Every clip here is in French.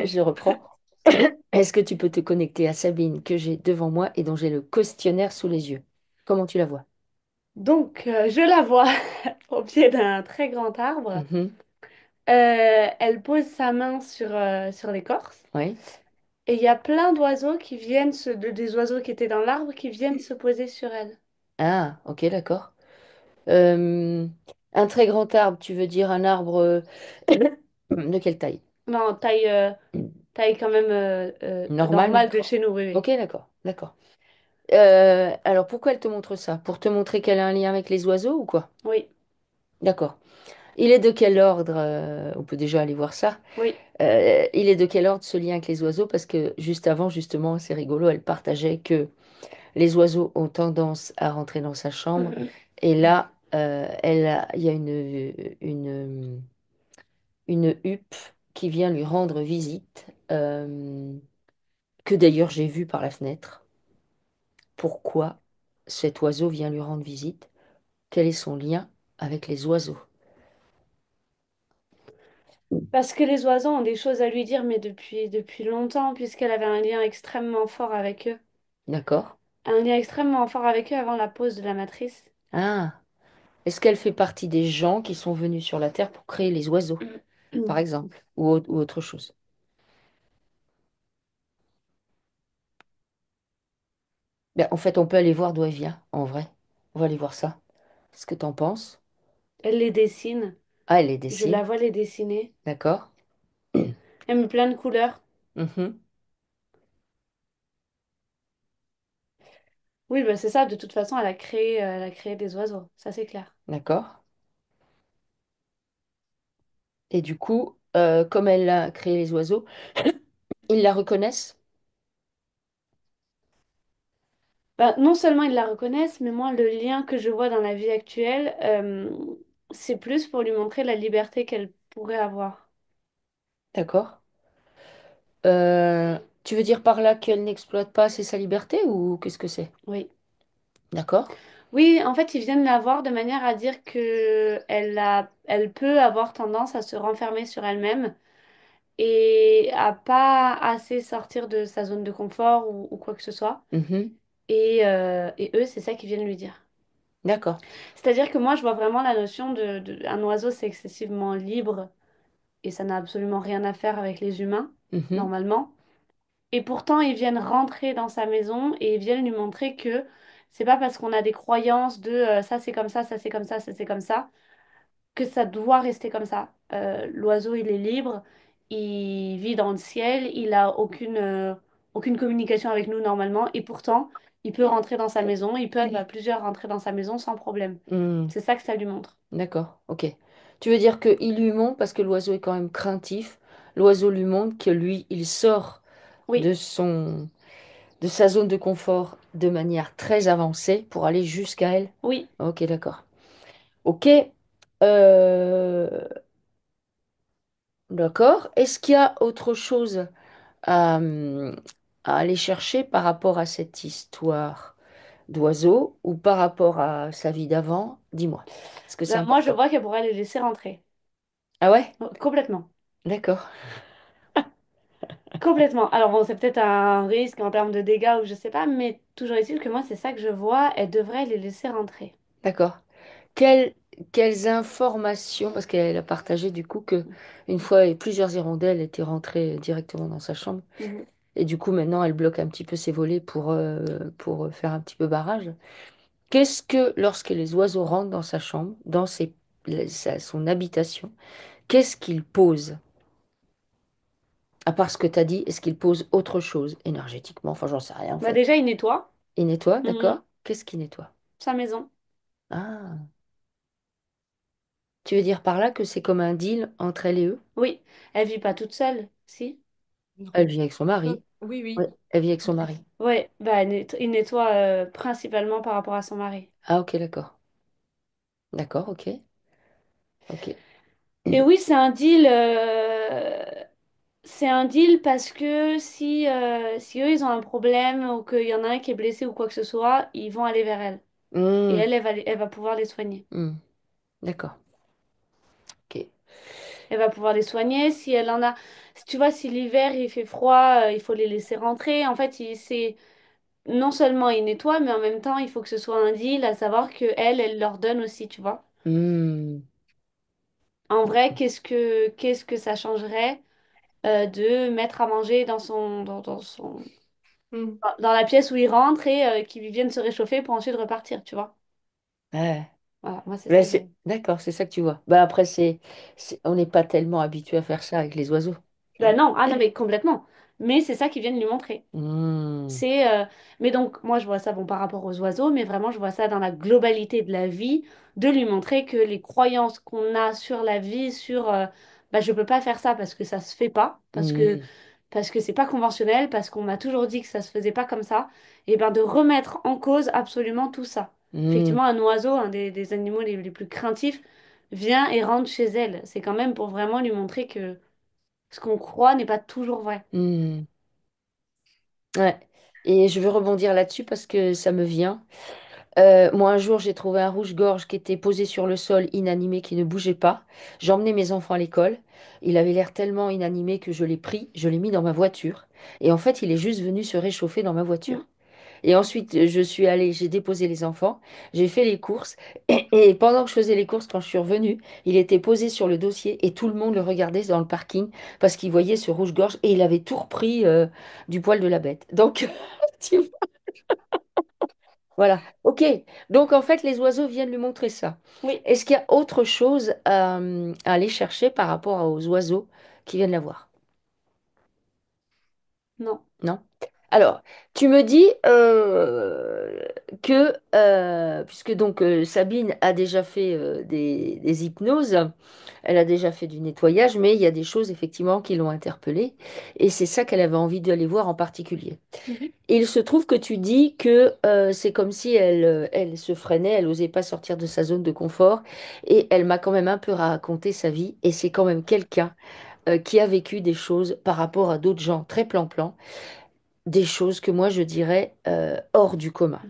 Je reprends. Est-ce que tu peux te connecter à Sabine que j'ai devant moi et dont j'ai le questionnaire sous les yeux? Comment tu la vois? Donc, je la vois au pied d'un très grand arbre. Mhm. Elle pose sa main sur l'écorce. Oui. Et il y a plein d'oiseaux qui viennent, des oiseaux qui étaient dans l'arbre, qui viennent se poser sur elle. Ah, ok, d'accord. Euh, un très grand arbre, tu veux dire un arbre de quelle taille? Non, taille quand même Normal? normale de chez nous, oui, oui. Ok, d'accord, d'accord. Alors pourquoi elle te montre ça? Pour te montrer qu'elle a un lien avec les oiseaux ou quoi? Oui, D'accord. Il est de quel ordre? On peut déjà aller voir ça. oui. Il est de quel ordre ce lien avec les oiseaux? Parce que juste avant, justement, c'est rigolo, elle partageait que les oiseaux ont tendance à rentrer dans sa chambre. Et là, il y a une huppe qui vient lui rendre visite, que d'ailleurs j'ai vue par la fenêtre. Pourquoi cet oiseau vient lui rendre visite? Quel est son lien avec les oiseaux? Parce que les oiseaux ont des choses à lui dire, mais depuis longtemps, puisqu'elle avait un lien extrêmement fort avec eux. D'accord? Un lien extrêmement fort avec eux avant la pose de la matrice. Ah, est-ce qu'elle fait partie des gens qui sont venus sur la Terre pour créer les oiseaux, par exemple, ou autre chose? Ben, en fait, on peut aller voir d'où elle vient, en vrai. On va aller voir ça. Qu'est-ce que t'en penses? Elle les dessine. Ah, elle les Je la dessine. vois les dessiner. D'accord? Elle met plein de couleurs. Mhm. Oui, bah c'est ça. De toute façon, elle a créé des oiseaux. Ça, c'est clair. D'accord. Et du coup, comme elle a créé les oiseaux, ils la reconnaissent? Bah, non seulement ils la reconnaissent, mais moi, le lien que je vois dans la vie actuelle, c'est plus pour lui montrer la liberté qu'elle pourrait avoir. D'accord. Tu veux dire par là qu'elle n'exploite pas assez sa liberté ou qu'est-ce que c'est? Oui. D'accord. Oui, en fait, ils viennent la voir de manière à dire que elle peut avoir tendance à se renfermer sur elle-même et à pas assez sortir de sa zone de confort ou quoi que ce soit. Mhm. Et eux, c'est ça qu'ils viennent lui dire. D'accord. C'est-à-dire que moi, je vois vraiment la notion un oiseau, c'est excessivement libre et ça n'a absolument rien à faire avec les humains, Mhm. normalement. Et pourtant, ils viennent rentrer dans sa maison et ils viennent lui montrer que c'est pas parce qu'on a des croyances de ça c'est comme ça c'est comme ça c'est comme ça, que ça doit rester comme ça. L'oiseau, il est libre, il vit dans le ciel, il a aucune communication avec nous normalement, et pourtant, il peut rentrer dans sa maison, il peut être à plusieurs rentrer dans sa maison sans problème. Hmm. C'est ça que ça lui montre. D'accord. Ok. Tu veux dire qu'il lui montre, parce que l'oiseau est quand même craintif, l'oiseau lui montre que lui, il sort Oui, de de sa zone de confort de manière très avancée pour aller jusqu'à elle. oui. Ok, d'accord. Ok. Euh, d'accord. Est-ce qu'il y a autre chose à, à aller chercher par rapport à cette histoire d'oiseau ou par rapport à sa vie d'avant? Dis-moi. Est-ce que c'est Ben, moi, je important? vois qu'elle pourrait les laisser rentrer. Ah ouais? Oh, complètement. D'accord. Complètement. Alors bon, c'est peut-être un risque en termes de dégâts ou je sais pas, mais toujours est-il que moi, c'est ça que je vois, elle devrait les laisser rentrer. D'accord. Quelles, quelles informations, parce qu'elle a partagé du coup que une fois plusieurs hirondelles étaient rentrées directement dans sa chambre, Mhm. et du coup maintenant elle bloque un petit peu ses volets pour faire un petit peu barrage. Qu'est-ce que, lorsque les oiseaux rentrent dans sa chambre, dans son habitation, qu'est-ce qu'ils posent? À part ce que tu as dit, est-ce qu'ils posent autre chose énergétiquement? Enfin, j'en sais rien en Bah fait. déjà, il nettoie. Ils nettoient, Mhm. d'accord? Qu'est-ce qu'ils nettoient? Sa maison. Ah, tu veux dire par là que c'est comme un deal entre elle et eux? Oui, elle vit pas toute seule, si? Elle vit avec son mari. Oui, Oui, oui. elle vit avec son mari. Ouais, bah il nettoie principalement par rapport à son mari. Ah, ok, d'accord. D'accord, ok. Ok. Et oui, c'est un deal parce que si eux ils ont un problème ou qu'il y en a un qui est blessé ou quoi que ce soit, ils vont aller vers elle. Et Hmm, elle va pouvoir les soigner. hmm, d'accord. Ok. elle va pouvoir les soigner. Si elle en a, tu vois, si l'hiver il fait froid, il faut les laisser rentrer. En fait, c'est non seulement il nettoie, mais en même temps, il faut que ce soit un deal, à savoir que elle leur donne aussi, tu vois. Hmm. En vrai, qu'est-ce que ça changerait de mettre à manger Hmm. dans la pièce où il rentre et qu'ils viennent se réchauffer pour ensuite repartir, tu vois. Ouais. Voilà, moi c'est Mais ça que c'est j'aime. d'accord, c'est ça que tu vois. Bah après, on n'est pas tellement habitué à faire ça avec les oiseaux. Ben non, ah non mais complètement. Mais c'est ça qu'ils viennent lui montrer. Hmm. C'est, mais donc, moi, je vois ça, bon, par rapport aux oiseaux, mais vraiment, je vois ça dans la globalité de la vie, de lui montrer que les croyances qu'on a sur la vie, bah, je peux pas faire ça parce que ça se fait pas, Hmm. parce que c'est pas conventionnel, parce qu'on m'a toujours dit que ça se faisait pas comme ça, et ben de remettre en cause absolument tout ça. Hmm. Effectivement, un oiseau, un des animaux les plus craintifs, vient et rentre chez elle. C'est quand même pour vraiment lui montrer que ce qu'on croit n'est pas toujours vrai. Hmm. Ouais. Et je veux rebondir là-dessus parce que ça me vient. Moi, un jour, j'ai trouvé un rouge-gorge qui était posé sur le sol, inanimé, qui ne bougeait pas. J'ai emmené mes enfants à l'école. Il avait l'air tellement inanimé que je l'ai pris, je l'ai mis dans ma voiture. Et en fait, il est juste venu se réchauffer dans ma voiture. Et ensuite, je suis allée, j'ai déposé les enfants, j'ai fait les courses. Et pendant que je faisais les courses, quand je suis revenue, il était posé sur le dossier et tout le monde le regardait dans le parking parce qu'il voyait ce rouge-gorge et il avait tout repris du poil de la bête. Donc, tu vois, voilà. Ok. Donc, en fait, les oiseaux viennent lui montrer ça. Oui, Est-ce qu'il y a autre chose à aller chercher par rapport aux oiseaux qui viennent la voir? non. Non? Alors, tu me dis que, puisque donc Sabine a déjà fait des hypnoses, elle a déjà fait du nettoyage, mais il y a des choses effectivement qui l'ont interpellée, et c'est ça qu'elle avait envie d'aller voir en particulier. Mhm. Et il se trouve que tu dis que c'est comme si elle se freinait, elle n'osait pas sortir de sa zone de confort, et elle m'a quand même un peu raconté sa vie, et c'est quand même quelqu'un qui a vécu des choses par rapport à d'autres gens très plan-plan, des choses que moi je dirais hors du commun.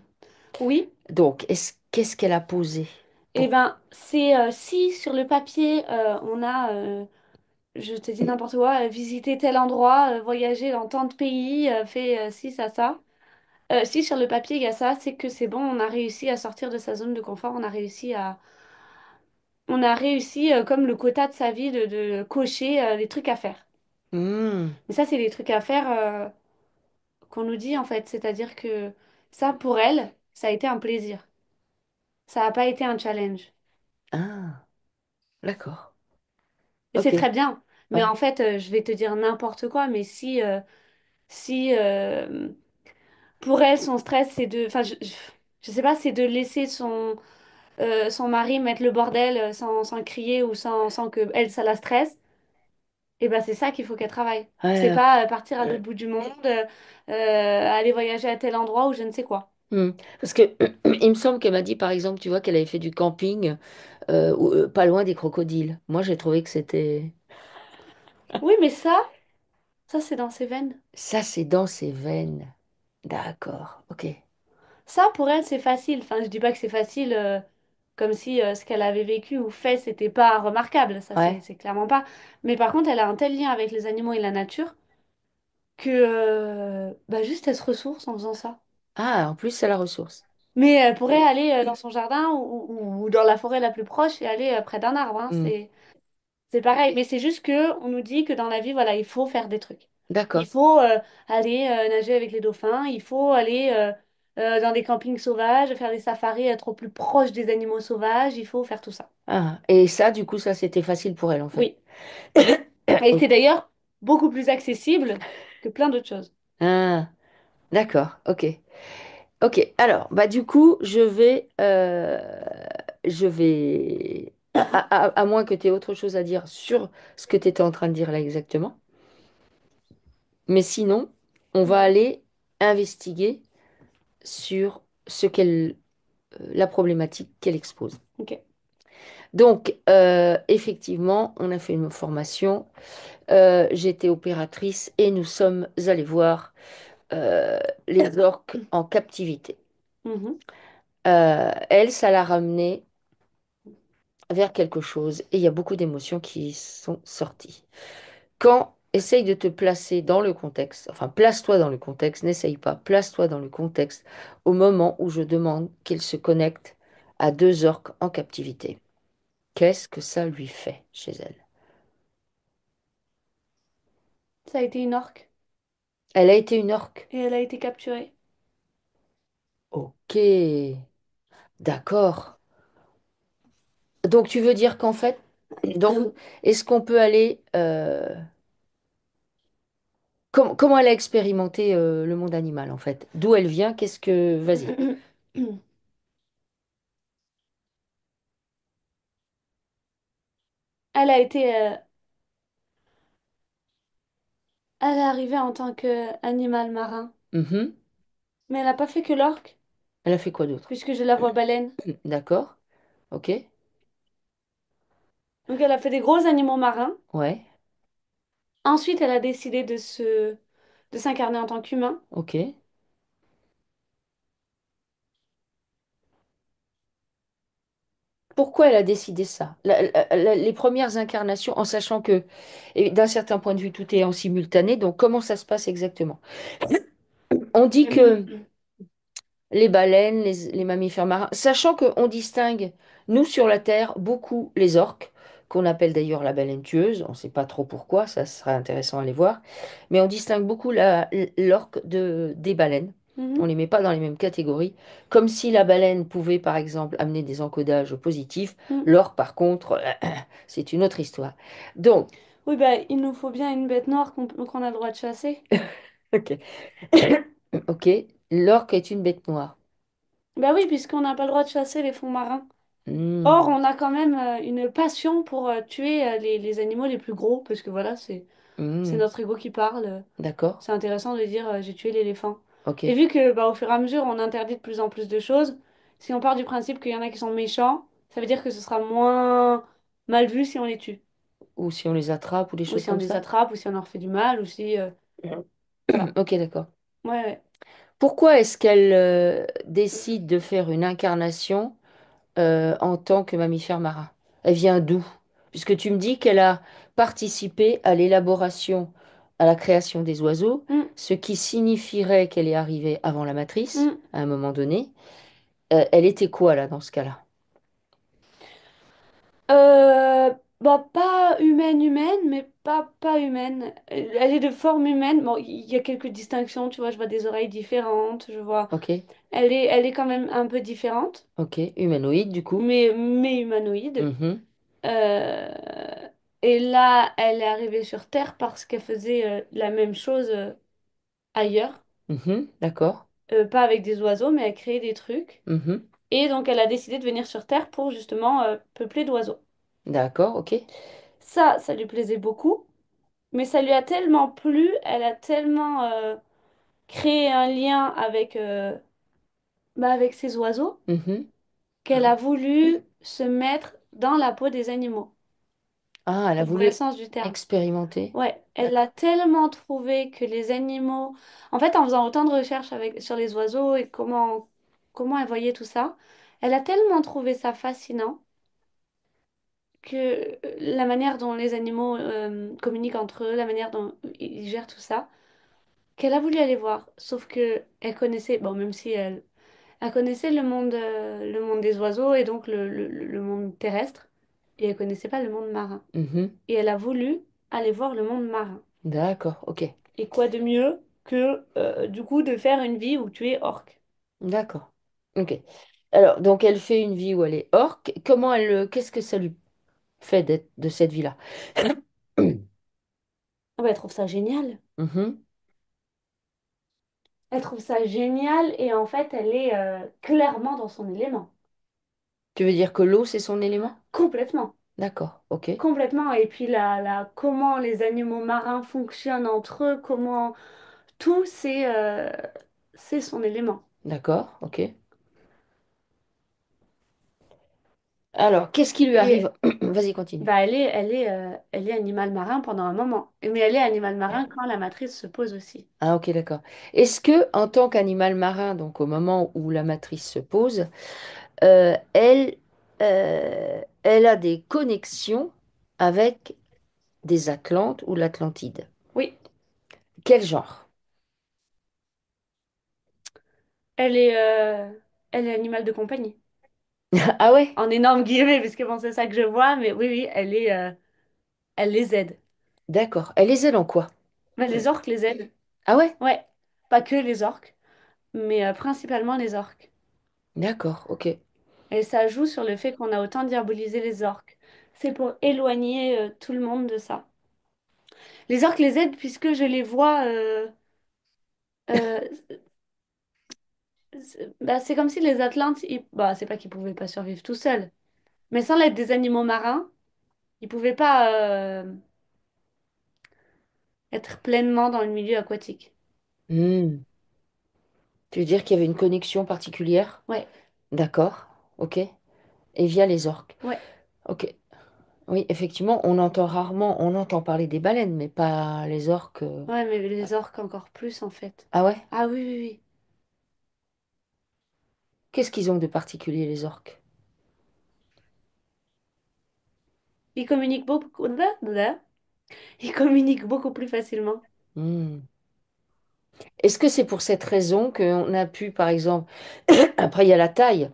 Oui. Donc, qu'est-ce qu'elle a posé Eh pour... ben, c'est si sur le papier on a, je te dis n'importe quoi, visité tel endroit, voyagé dans tant de pays, fait ci, ça. Si sur le papier il y a ça, c'est que c'est bon, on a réussi à sortir de sa zone de confort, on a réussi comme le quota de sa vie de cocher les trucs à faire. Hmm. Mais ça, c'est les trucs à faire qu'on nous dit en fait, c'est-à-dire que ça pour elle, ça a été un plaisir, ça n'a pas été un challenge. Ah, d'accord. Et c'est Ok. très bien. Mais Ouais. en fait, je vais te dire n'importe quoi, mais si pour elle, son stress, c'est de... Enfin, je sais pas, c'est de laisser son mari mettre le bordel sans crier ou sans que elle, ça la stresse, et ben c'est ça qu'il faut qu'elle travaille. C'est Ouais. pas partir à l'autre bout du monde, aller voyager à tel endroit ou je ne sais quoi. Hmm. Parce que il me semble qu'elle m'a dit, par exemple, tu vois, qu'elle avait fait du camping pas loin des crocodiles. Moi, j'ai trouvé que c'était... Oui, mais ça c'est dans ses veines. Ça, c'est dans ses veines. D'accord. Ok. Ça, pour elle, c'est facile. Enfin, je dis pas que c'est facile comme si ce qu'elle avait vécu ou fait, c'était pas remarquable. Ça, c'est Ouais. c'est clairement pas. Mais par contre, elle a un tel lien avec les animaux et la nature que bah, juste elle se ressource en faisant ça. Ah, en plus, c'est la ressource. Mais elle pourrait aller dans son jardin ou dans la forêt la plus proche et aller près d'un arbre, hein. Hmm. C'est pareil. Mais c'est juste que on nous dit que dans la vie, voilà, il faut faire des trucs. Il D'accord. faut aller nager avec les dauphins, il faut aller dans des campings sauvages, faire des safaris, être au plus proche des animaux sauvages, il faut faire tout ça. Ah, et ça, du coup, ça, c'était facile pour elle, en fait. Oui. Et c'est Ok. d'ailleurs beaucoup plus accessible que plein d'autres choses. Ah, d'accord. Ok. Ok. Alors, bah, du coup, à moins que tu aies autre chose à dire sur ce que tu étais en train de dire là exactement. Mais sinon, on va Mhm. aller investiguer sur la problématique qu'elle expose. Ok. Donc, effectivement, on a fait une formation. J'étais opératrice et nous sommes allés voir les orques en captivité. Mhm. Elle, ça l'a ramenée vers quelque chose et il y a beaucoup d'émotions qui sont sorties. Quand essaye de te placer dans le contexte, enfin place-toi dans le contexte, n'essaye pas, place-toi dans le contexte au moment où je demande qu'il se connecte à deux orques en captivité. Qu'est-ce que ça lui fait chez elle? Ça a été une orque Elle a été une orque. et elle a été capturée. Ok, d'accord. Donc tu veux dire qu'en fait, donc est-ce qu'on peut aller comment elle a expérimenté le monde animal en fait? D'où elle vient? Qu'est-ce que... Vas-y. Elle a été, elle est arrivée en tant qu'animal marin, Mhm. mais elle n'a pas fait que l'orque, Elle a fait quoi d'autre? puisque je la vois baleine. D'accord. Ok. Donc elle a fait des gros animaux marins. Ouais. Ensuite, elle a décidé de s'incarner en tant qu'humain. Ok. Pourquoi elle a décidé ça? Les premières incarnations, en sachant que, et d'un certain point de vue, tout est en simultané, donc comment ça se passe exactement? On dit que les baleines, les mammifères marins, sachant qu'on distingue, nous sur la Terre, beaucoup les orques, qu'on appelle d'ailleurs la baleine tueuse, on ne sait pas trop pourquoi, ça sera intéressant à aller voir, mais on distingue beaucoup l'orque des baleines. On ne Mhm. les met pas dans les mêmes catégories, comme si la baleine pouvait par exemple amener des encodages positifs, Mhm. l'orque par contre, c'est une autre histoire. Donc, Oui, bah, il nous faut bien une bête noire qu'on a le droit de chasser. ok, ok, l'orque est une bête noire. Bah oui, puisqu'on n'a pas le droit de chasser les fonds marins. Or, Hmm, on a quand même une passion pour tuer les animaux les plus gros, parce que voilà, c'est hmm, notre ego qui parle. d'accord, C'est intéressant de dire j'ai tué l'éléphant. ok. Et vu que bah, au fur et à mesure, on interdit de plus en plus de choses, si on part du principe qu'il y en a qui sont méchants, ça veut dire que ce sera moins mal vu si on les tue. Ou si on les attrape ou des Ou choses si on comme les ça. attrape, ou si on leur fait du mal, ou si... voilà. Ok, d'accord. Ouais, ouais. Pourquoi est-ce qu'elle décide de faire une incarnation en tant que mammifère marin? Elle vient d'où? Puisque tu me dis qu'elle a participé à l'élaboration, à la création des oiseaux, Mm, ce qui signifierait qu'elle est arrivée avant la matrice, mm. à un moment donné. Elle était quoi là dans ce cas-là? Bah, pas humaine, humaine, mais pas humaine. Elle est de forme humaine. Bon, il y a quelques distinctions, tu vois, je vois des oreilles différentes, je vois... Ok, Elle est quand même un peu différente, ok, humanoïde du coup. mais humanoïde. Mhm, Euh, et là, elle est arrivée sur Terre parce qu'elle faisait la même chose ailleurs. mhm, d'accord. Pas avec des oiseaux, mais elle créait des trucs. Mhm, Et donc, elle a décidé de venir sur Terre pour justement peupler d'oiseaux. d'accord, ok. Ça lui plaisait beaucoup, mais ça lui a tellement plu, elle a tellement créé un lien avec ces oiseaux Mhm. qu'elle a voulu se mettre dans la peau des animaux, Ah, elle a dans le vrai voulu sens du terme. expérimenter. Ouais, elle a D'accord. tellement trouvé que les animaux... En fait, en faisant autant de recherches sur les oiseaux et comment elle voyait tout ça, elle a tellement trouvé ça fascinant que la manière dont les animaux communiquent entre eux, la manière dont ils gèrent tout ça, qu'elle a voulu aller voir. Sauf que elle connaissait, bon, même si elle connaissait le monde des oiseaux et donc le monde terrestre, et elle connaissait pas le monde marin. Mhm. Et elle a voulu aller voir le monde marin. D'accord, ok. Et quoi de mieux que du coup de faire une vie où tu es orque? D'accord. Ok. Alors, donc elle fait une vie où elle est orque. Comment elle, qu'est-ce que ça lui fait d'être de cette vie-là? Ah bah, elle trouve ça génial. Mhm. Elle trouve ça génial et en fait elle est clairement dans son élément. Tu veux dire que l'eau, c'est son élément? Complètement. D'accord, ok. Complètement. Et puis comment les animaux marins fonctionnent entre eux, comment tout c'est son élément. D'accord, ok. Alors, qu'est-ce qui lui Et arrive? Vas-y, continue. bah, elle est animal marin pendant un moment. Mais elle est animal marin quand la matrice se pose aussi. Ah, ok, d'accord. Est-ce que, en tant qu'animal marin, donc au moment où la matrice se pose, elle, elle a des connexions avec des Atlantes ou l'Atlantide. Oui, Quel genre? elle est, euh, elle est animal de compagnie. Ah ouais? En énorme guillemets, parce que bon, c'est ça que je vois, mais oui, oui, elle les aide. D'accord. Elle les aide en quoi? Mais les orques les aident. Ah ouais? Ouais, pas que les orques, mais principalement les orques. D'accord, ok. Et ça joue sur le fait qu'on a autant diabolisé les orques. C'est pour éloigner tout le monde de ça. Les orques les aident puisque je les vois. Euh, bah, c'est comme si les Atlantes, bah, c'est pas qu'ils pouvaient pas survivre tout seuls, mais sans l'aide des animaux marins, ils pouvaient pas être pleinement dans le milieu aquatique. Hmm. Tu veux dire qu'il y avait une connexion particulière? Ouais, D'accord, ok. Et via les orques. ouais, Ok. Oui, effectivement, on entend rarement, on entend parler des baleines, mais pas les orques. ouais, mais les orques encore plus en fait. Ah ouais? Ah oui, oui, oui. Qu'est-ce qu'ils ont de particulier, les orques? Ils communiquent beaucoup. Ils communiquent beaucoup plus facilement. Hmm. Est-ce que c'est pour cette raison qu'on a pu, par exemple, après il y a la taille,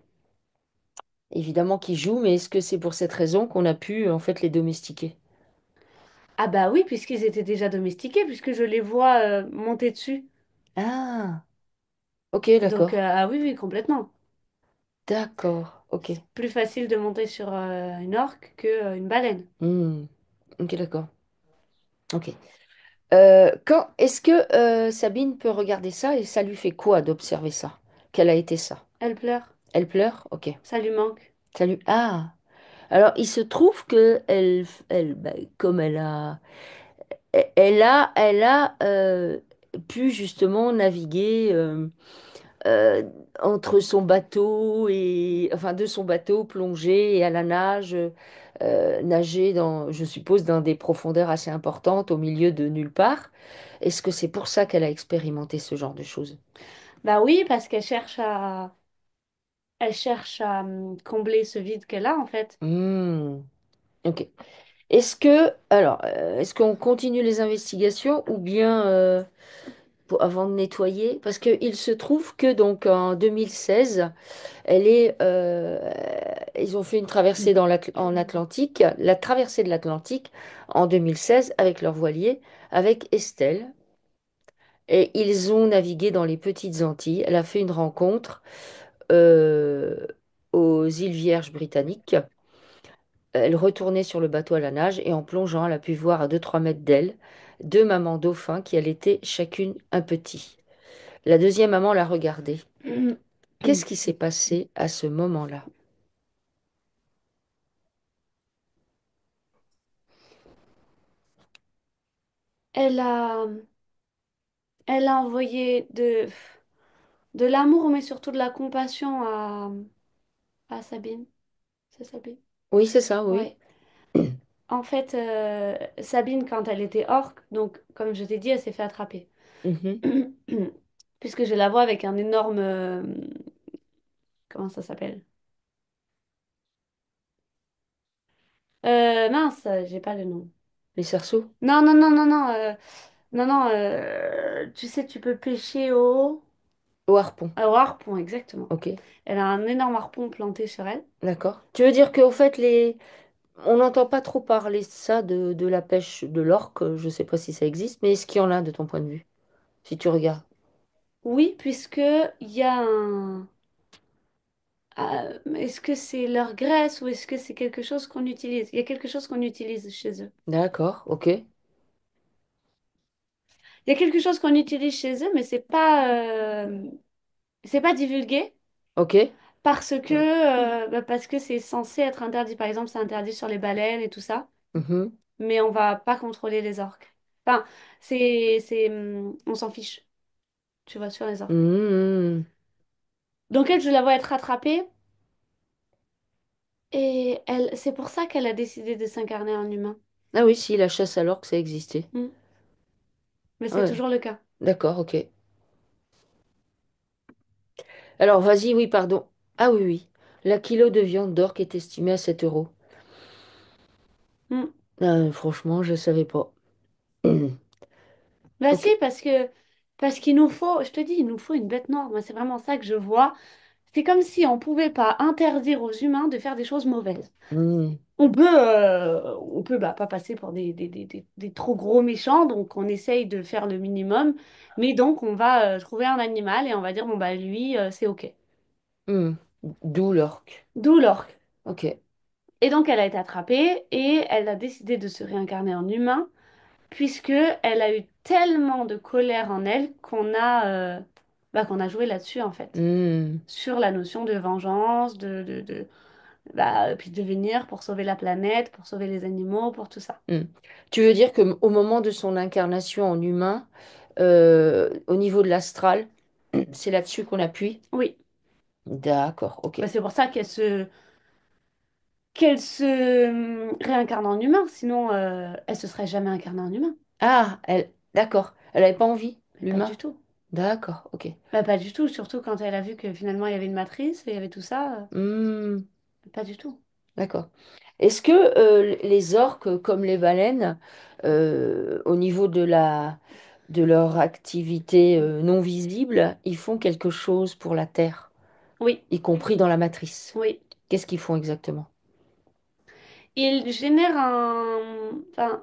évidemment, qui joue, mais est-ce que c'est pour cette raison qu'on a pu, en fait, les domestiquer? Ah bah oui, puisqu'ils étaient déjà domestiqués, puisque je les vois monter dessus. Ah, ok, Donc, d'accord. ah oui, oui, complètement. D'accord, ok. C'est plus facile de monter sur une orque que une baleine. Hmm. Ok, d'accord. Ok. Quand est-ce que Sabine peut regarder ça et ça lui fait quoi d'observer ça? Quel a été ça? Elle pleure, Elle pleure? Ok. ça lui manque. Ça lui... Ah! Alors, il se trouve que elle, bah, comme elle a pu justement naviguer euh, entre son bateau et, enfin, de son bateau, plonger et à la nage, nager dans, je suppose, dans des profondeurs assez importantes au milieu de nulle part. Est-ce que c'est pour ça qu'elle a expérimenté ce genre de choses? Bah oui, parce elle cherche à combler ce vide qu'elle a en fait. Hmm, ok. Est-ce qu'on continue les investigations ou bien avant de nettoyer? Parce qu'il se trouve que donc en 2016, ils ont fait une traversée en Atlantique, la traversée de l'Atlantique en 2016 avec leur voilier, avec Estelle. Et ils ont navigué dans les petites Antilles. Elle a fait une rencontre euh, aux îles Vierges britanniques. Elle retournait sur le bateau à la nage et en plongeant, elle a pu voir à 2-3 mètres d'elle deux mamans dauphins qui allaitaient chacune un petit. La deuxième maman l'a regardée. Qu'est-ce qui s'est passé à ce moment-là? Elle a, elle a envoyé de l'amour, mais surtout de la compassion à Sabine. C'est Sabine? Oui, c'est ça, oui. Ouais. En fait, Sabine, quand elle était orque, donc comme je t'ai dit, elle s'est fait attraper. Mhm. Puisque je la vois avec un énorme... comment ça s'appelle? Mince, j'ai pas le nom. Les cerceaux? Non, non, non, non, non. Non, non, tu sais, tu peux pêcher Au harpon. au harpon, exactement. Ok, Elle a un énorme harpon planté sur elle. d'accord. Tu veux dire qu'au fait, on n'entend pas trop parler de ça de la pêche de l'orque, je ne sais pas si ça existe, mais est-ce qu'il y en a de ton point de vue, si tu regardes? Oui, puisque il y a un... est-ce que c'est leur graisse ou est-ce que c'est quelque chose qu'on utilise? Il y a quelque chose qu'on utilise chez eux. D'accord, ok. Il y a quelque chose qu'on utilise chez eux, mais c'est pas divulgué Ok. parce que c'est censé être interdit. Par exemple, c'est interdit sur les baleines et tout ça, Mhm. mais on va pas contrôler les orques. Enfin, on s'en fiche, tu vois, sur les orques. Mhm. Donc elle, je la vois être attrapée et elle, c'est pour ça qu'elle a décidé de s'incarner en humain. Ah oui, si, la chasse à l'orque, ça existait. Hmm. Mais c'est Ouais, toujours le cas. d'accord, ok. Alors, vas-y, oui, pardon. Ah oui, oui. La kilo de viande d'orque est estimée à 7 euros. Mm. Franchement, je savais pas. Bah si, Ok. parce qu'il nous faut, je te dis, il nous faut une bête noire. Moi, c'est vraiment ça que je vois. C'est comme si on pouvait pas interdire aux humains de faire des choses mauvaises. Hmm, On peut bah, pas passer pour des trop gros méchants, donc on essaye de faire le minimum. Mais donc, on va trouver un animal et on va dire, bon, bah lui, c'est OK. hmm. D'où l'orque. D'où l'orque. Ok. Et donc, elle a été attrapée et elle a décidé de se réincarner en humain, puisque elle a eu tellement de colère en elle qu'on a joué là-dessus, en fait. Hmm, Sur la notion de vengeance, puis de venir pour sauver la planète, pour sauver les animaux, pour tout ça. hmm. Tu veux dire que au moment de son incarnation en humain, au niveau de l'astral, c'est là-dessus qu'on appuie? Oui, D'accord, ok. bah, c'est pour ça qu'elle se réincarne en humain, sinon elle se serait jamais incarnée en humain. Ah, d'accord. Elle n'avait pas envie, Mais pas du l'humain? tout. D'accord, ok. Bah, pas du tout, surtout quand elle a vu que finalement il y avait une matrice et il y avait tout ça. Hmm, Pas du tout. d'accord. Est-ce que les orques, comme les baleines, au niveau de leur activité non visible, ils font quelque chose pour la Terre, Oui, y compris dans la matrice? oui. Qu'est-ce qu'ils font exactement? Il génère enfin,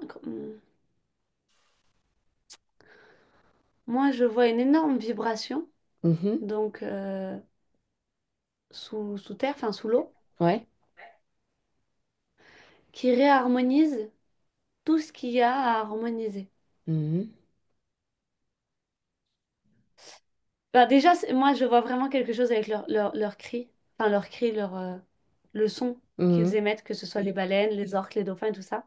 moi je vois une énorme vibration, Mhm. donc sous terre, enfin sous l'eau, Ouais. qui réharmonise tout ce qu'il y a à harmoniser. Mhm. Bah, déjà, moi, je vois vraiment quelque chose avec leur cri. Enfin, leur cri, le son qu'ils Mhm. émettent, que ce soit les baleines, les orques, les dauphins, tout ça.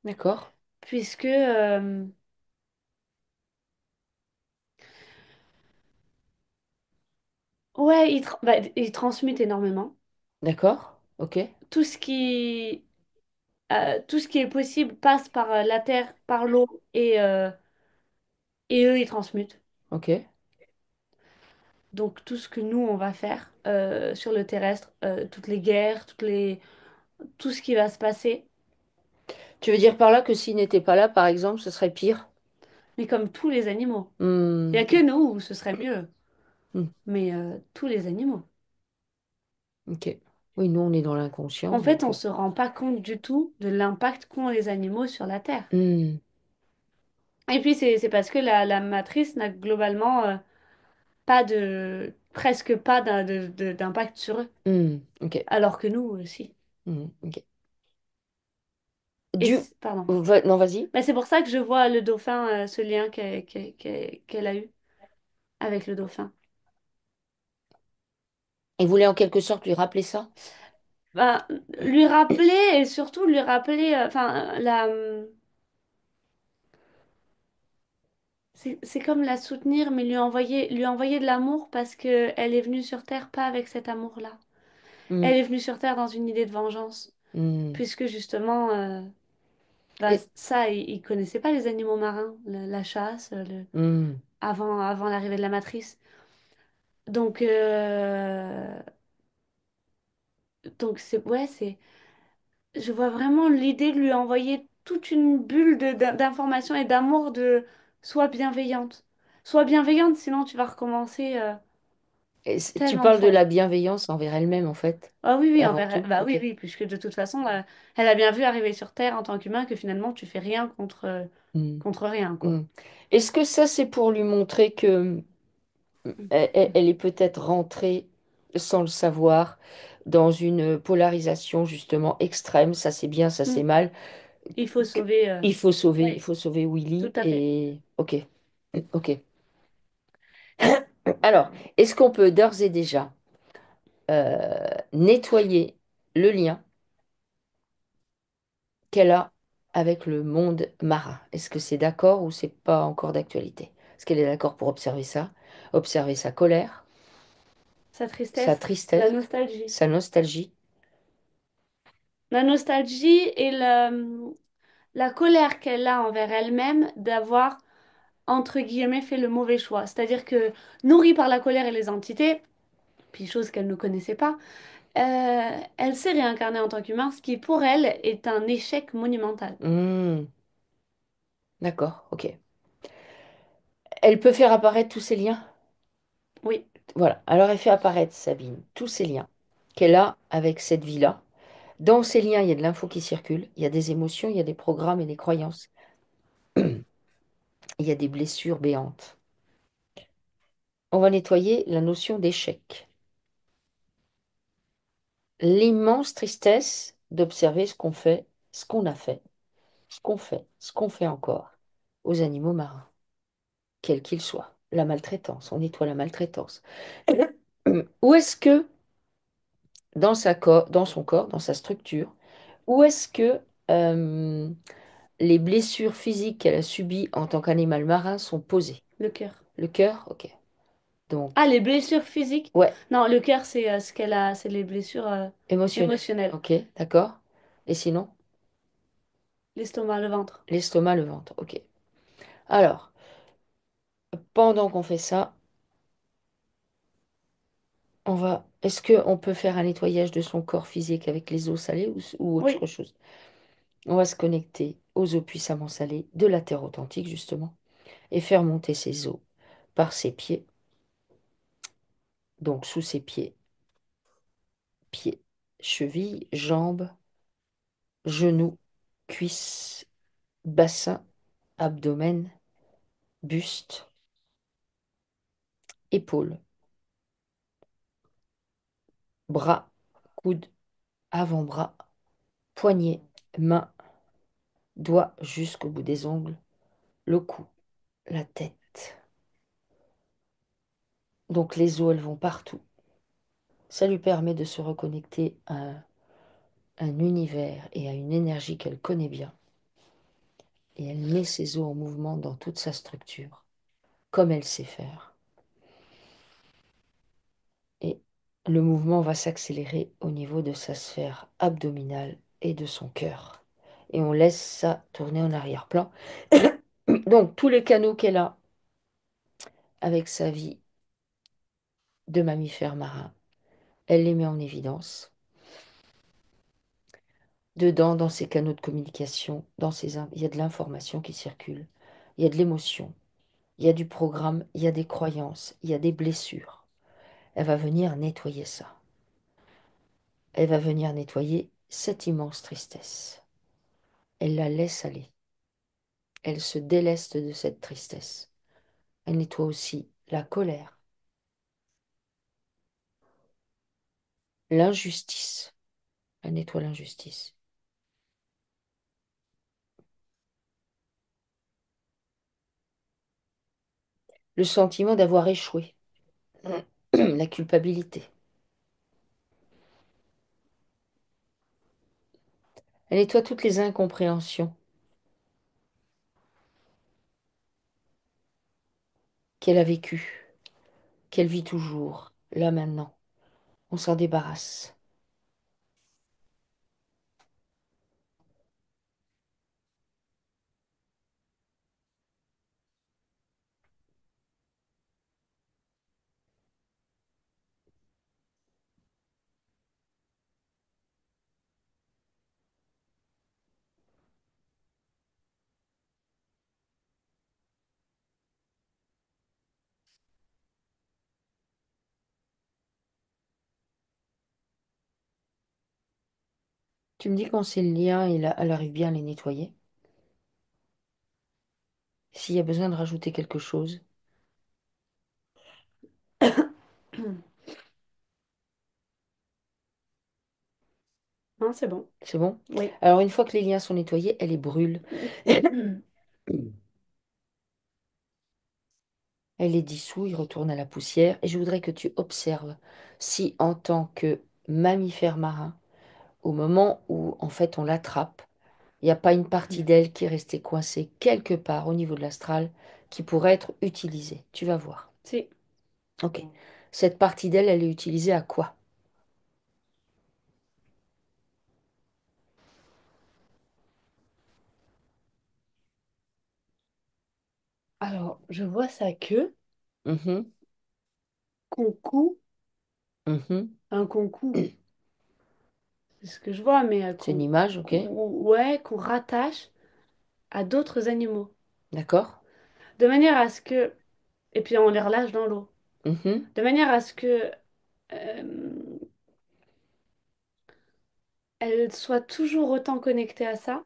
D'accord. Puisque, ouais, ils transmutent énormément. D'accord. Ok. Tout ce qui, tout ce qui est possible passe par la terre, par l'eau, et eux, ils transmutent. Ok. Donc, tout ce que nous, on va faire sur le terrestre, toutes les guerres, tout ce qui va se passer, Tu veux dire par là que s'il n'était pas là, par exemple, ce serait pire? mais comme tous les animaux. Il n'y Hmm, a que nous où ce serait mieux. hmm, Mais tous les animaux. ok. Oui, nous, on est dans En l'inconscience, fait, donc. on se rend pas compte du tout de l'impact qu'ont les animaux sur la Terre. Hmm, Et puis, c'est parce que la matrice n'a globalement pas presque pas d'impact sur eux. ok. Alors que nous, aussi. Ok. Et Du... pardon. Non, vas-y. Mais c'est pour ça que je vois le dauphin, ce lien qu'elle a eu avec le dauphin. Il voulait en quelque sorte lui rappeler ça? Ben, lui rappeler et surtout lui rappeler, enfin, c'est comme la soutenir, mais lui envoyer de l'amour parce que elle est venue sur Terre pas avec cet amour-là. Hmm, Elle est venue sur Terre dans une idée de vengeance, hmm. puisque justement, bah, Et- ça, ils connaissaient pas les animaux marins, la chasse, hmm. avant l'arrivée de la matrice. Donc, je vois vraiment l'idée de lui envoyer toute une bulle d'informations et d'amour de sois bienveillante. Sois bienveillante, sinon tu vas recommencer Tu tellement de parles de fois. la bienveillance envers elle-même, en fait, Ah oui, oui, avant tout. bah oui, Ok. oui, puisque de toute façon, elle a bien vu arriver sur Terre en tant qu'humain que finalement tu fais rien Hmm, contre rien, quoi. hmm. Est-ce que ça, c'est pour lui montrer que elle est peut-être rentrée, sans le savoir, dans une polarisation justement extrême, ça c'est bien, ça c'est Mm. mal. Il faut sauver. Il Oui, faut sauver tout Willy à fait. et ok, ok. Alors, est-ce qu'on peut d'ores et déjà nettoyer le lien qu'elle a avec le monde marin? Est-ce que c'est d'accord ou c'est pas encore d'actualité? Est-ce qu'elle est d'accord pour observer sa colère, Sa sa tristesse, la tristesse, nostalgie. sa nostalgie? La nostalgie et la colère qu'elle a envers elle-même d'avoir, entre guillemets, fait le mauvais choix. C'est-à-dire que, nourrie par la colère et les entités, puis chose qu'elle ne connaissait pas, Elle s'est réincarnée en tant qu'humain, ce qui pour elle est un échec monumental. Hmm, d'accord, ok. Elle peut faire apparaître tous ces liens? Oui, Voilà, alors elle fait apparaître, Sabine, tous ces liens qu'elle a avec cette vie-là. Dans ces liens, il y a de l'info qui circule, il y a des émotions, il y a des programmes et des croyances, il y a des blessures béantes. On va nettoyer la notion d'échec. L'immense tristesse d'observer ce qu'on fait, ce qu'on a fait, ce qu'on fait encore aux animaux marins, quels qu'ils soient. La maltraitance, on nettoie la maltraitance. Où est-ce que, dans son corps, dans sa structure, où est-ce que euh, les blessures physiques qu'elle a subies en tant qu'animal marin sont posées? le cœur. Le cœur, ok. Ah, Donc, les blessures physiques? ouais, Non, le cœur, c'est ce qu'elle a, c'est les blessures émotionnel. émotionnelles. Ok, d'accord. Et sinon, L'estomac, le ventre. l'estomac, le ventre. Ok. Alors, pendant qu'on fait ça, est-ce qu'on peut faire un nettoyage de son corps physique avec les eaux salées ou autre Oui, chose? On va se connecter aux eaux puissamment salées de la Terre authentique, justement, et faire monter ces eaux par ses pieds, donc sous ses pieds, pieds, chevilles, jambes, genoux, cuisses, bassin, abdomen, buste, épaules, bras, coudes, avant-bras, poignets, mains, doigts jusqu'au bout des ongles, le cou, la tête. Donc les eaux, elles vont partout. Ça lui permet de se reconnecter à un univers et à une énergie qu'elle connaît bien. Et elle met ses eaux en mouvement dans toute sa structure, comme elle sait faire. Et le mouvement va s'accélérer au niveau de sa sphère abdominale et de son cœur. Et on laisse ça tourner en arrière-plan. Donc tous les canaux qu'elle a avec sa vie de mammifère marin, elle les met en évidence. Dedans, dans ces canaux de communication, il y a de l'information qui circule, il y a de l'émotion, il y a du programme, il y a des croyances, il y a des blessures. Elle va venir nettoyer ça. Elle va venir nettoyer cette immense tristesse. Elle la laisse aller. Elle se déleste de cette tristesse. Elle nettoie aussi la colère, l'injustice. Elle nettoie l'injustice. Le sentiment d'avoir échoué. La culpabilité. Elle nettoie toutes les incompréhensions qu'elle a vécues, qu'elle vit toujours, là maintenant. On s'en débarrasse. Tu me dis quand c'est le lien, elle arrive bien à les nettoyer. S'il y a besoin de rajouter quelque chose, non, c'est bon. c'est bon. Oui. Alors une fois que les liens sont nettoyés, elle les brûle. Elle les dissout, ils retournent à la poussière. Et je voudrais que tu observes si en tant que mammifère marin, au moment où en fait on l'attrape, il n'y a pas une partie d'elle qui est restée coincée quelque part au niveau de l'astral qui pourrait être utilisée. Tu vas voir. Si. Ok. Cette partie d'elle, elle est utilisée à quoi? Alors, je vois sa queue, Mhm, concou, mhm. un concou. c'est ce que je vois, mais C'est une image, ok. ouais, qu'on rattache à d'autres animaux. D'accord. De manière à ce que, et puis on les relâche dans l'eau, Mhm. de manière à ce que euh, elles soient toujours autant connectées à ça,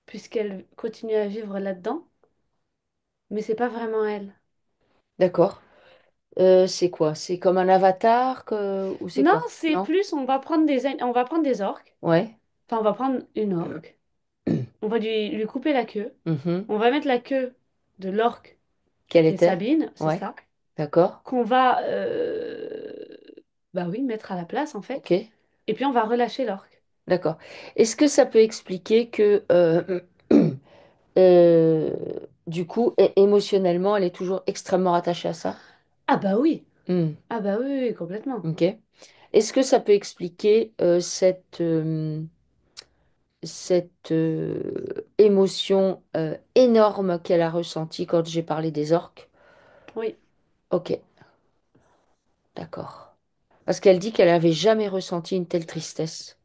puisqu'elles continuent à vivre là-dedans, mais c'est pas vraiment elles. D'accord. C'est quoi? C'est comme un avatar ou c'est Non, quoi? c'est Non? plus, on va prendre des orques, Ouais. enfin on va prendre une orque, on va lui couper la queue, Mhm. on va mettre la queue de l'orque Quelle qui est était? Sabine, c'est Ouais. ça, D'accord. qu'on va, bah oui, mettre à la place en fait, Ok. et puis on va relâcher l'orque. D'accord. Est-ce que ça peut expliquer que euh, du coup, émotionnellement, elle est toujours extrêmement rattachée à ça? Ah bah oui, Hmm. ah bah oui, oui, complètement. Ok. Est-ce que ça peut expliquer cette émotion énorme qu'elle a ressentie quand j'ai parlé des orques? Oui, Ok, d'accord. Parce qu'elle dit qu'elle avait jamais ressenti une telle tristesse.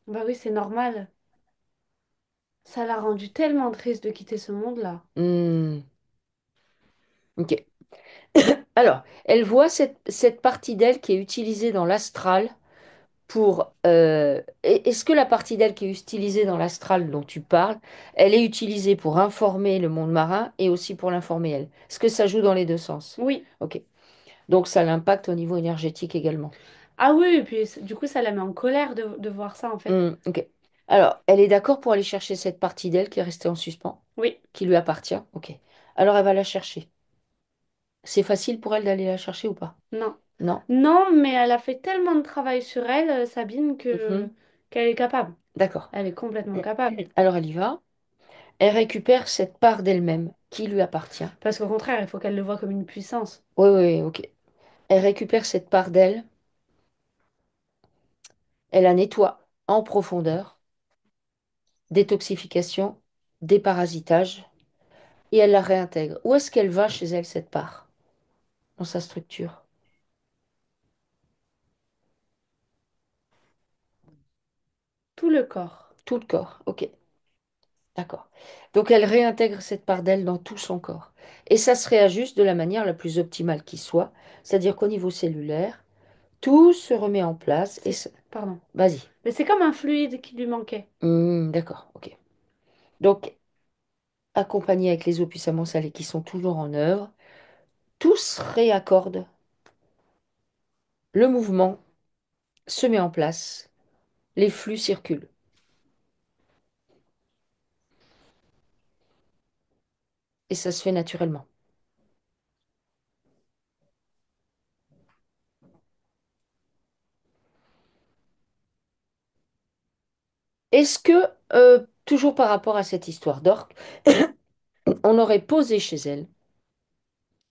bah oui, c'est normal. Ça l'a rendue tellement triste de quitter ce monde-là. Hmm, ok. Alors, elle voit cette partie d'elle qui est utilisée dans l'astral pour... est-ce que la partie d'elle qui est utilisée dans l'astral dont tu parles, elle est utilisée pour informer le monde marin et aussi pour l'informer elle? Est-ce que ça joue dans les deux sens? Oui. Ok. Donc ça l'impacte au niveau énergétique également. Ah oui, et puis du coup, ça la met en colère de voir ça en fait. Ok. Alors, elle est d'accord pour aller chercher cette partie d'elle qui est restée en suspens, Oui, qui lui appartient. Ok. Alors, elle va la chercher. C'est facile pour elle d'aller la chercher ou pas? non. Non. Non, mais elle a fait tellement de travail sur elle, Sabine, Mhm. que qu'elle est capable. D'accord. Elle est complètement capable. Alors, elle y va. Elle récupère cette part d'elle-même qui lui appartient. Parce qu'au contraire, il faut qu'elle le voie comme une puissance. Oui, oui, ok. Elle récupère cette part d'elle. Elle la nettoie en profondeur. Détoxification, déparasitage. Et elle la réintègre. Où est-ce qu'elle va chez elle, cette part? Dans sa structure. Tout le corps. Tout le corps. Ok. D'accord. Donc elle réintègre cette part d'elle dans tout son corps. Et ça se réajuste de la manière la plus optimale qui soit, c'est-à-dire qu'au niveau cellulaire, tout se remet en place et Pardon. vas-y. Mais c'est comme un fluide qui lui manquait. D'accord, ok. Donc, accompagné avec les eaux puissamment salées qui sont toujours en œuvre, tout se réaccorde, le mouvement se met en place, les flux circulent. Et ça se fait naturellement. Est-ce que, toujours par rapport à cette histoire d'orque, on aurait posé chez elle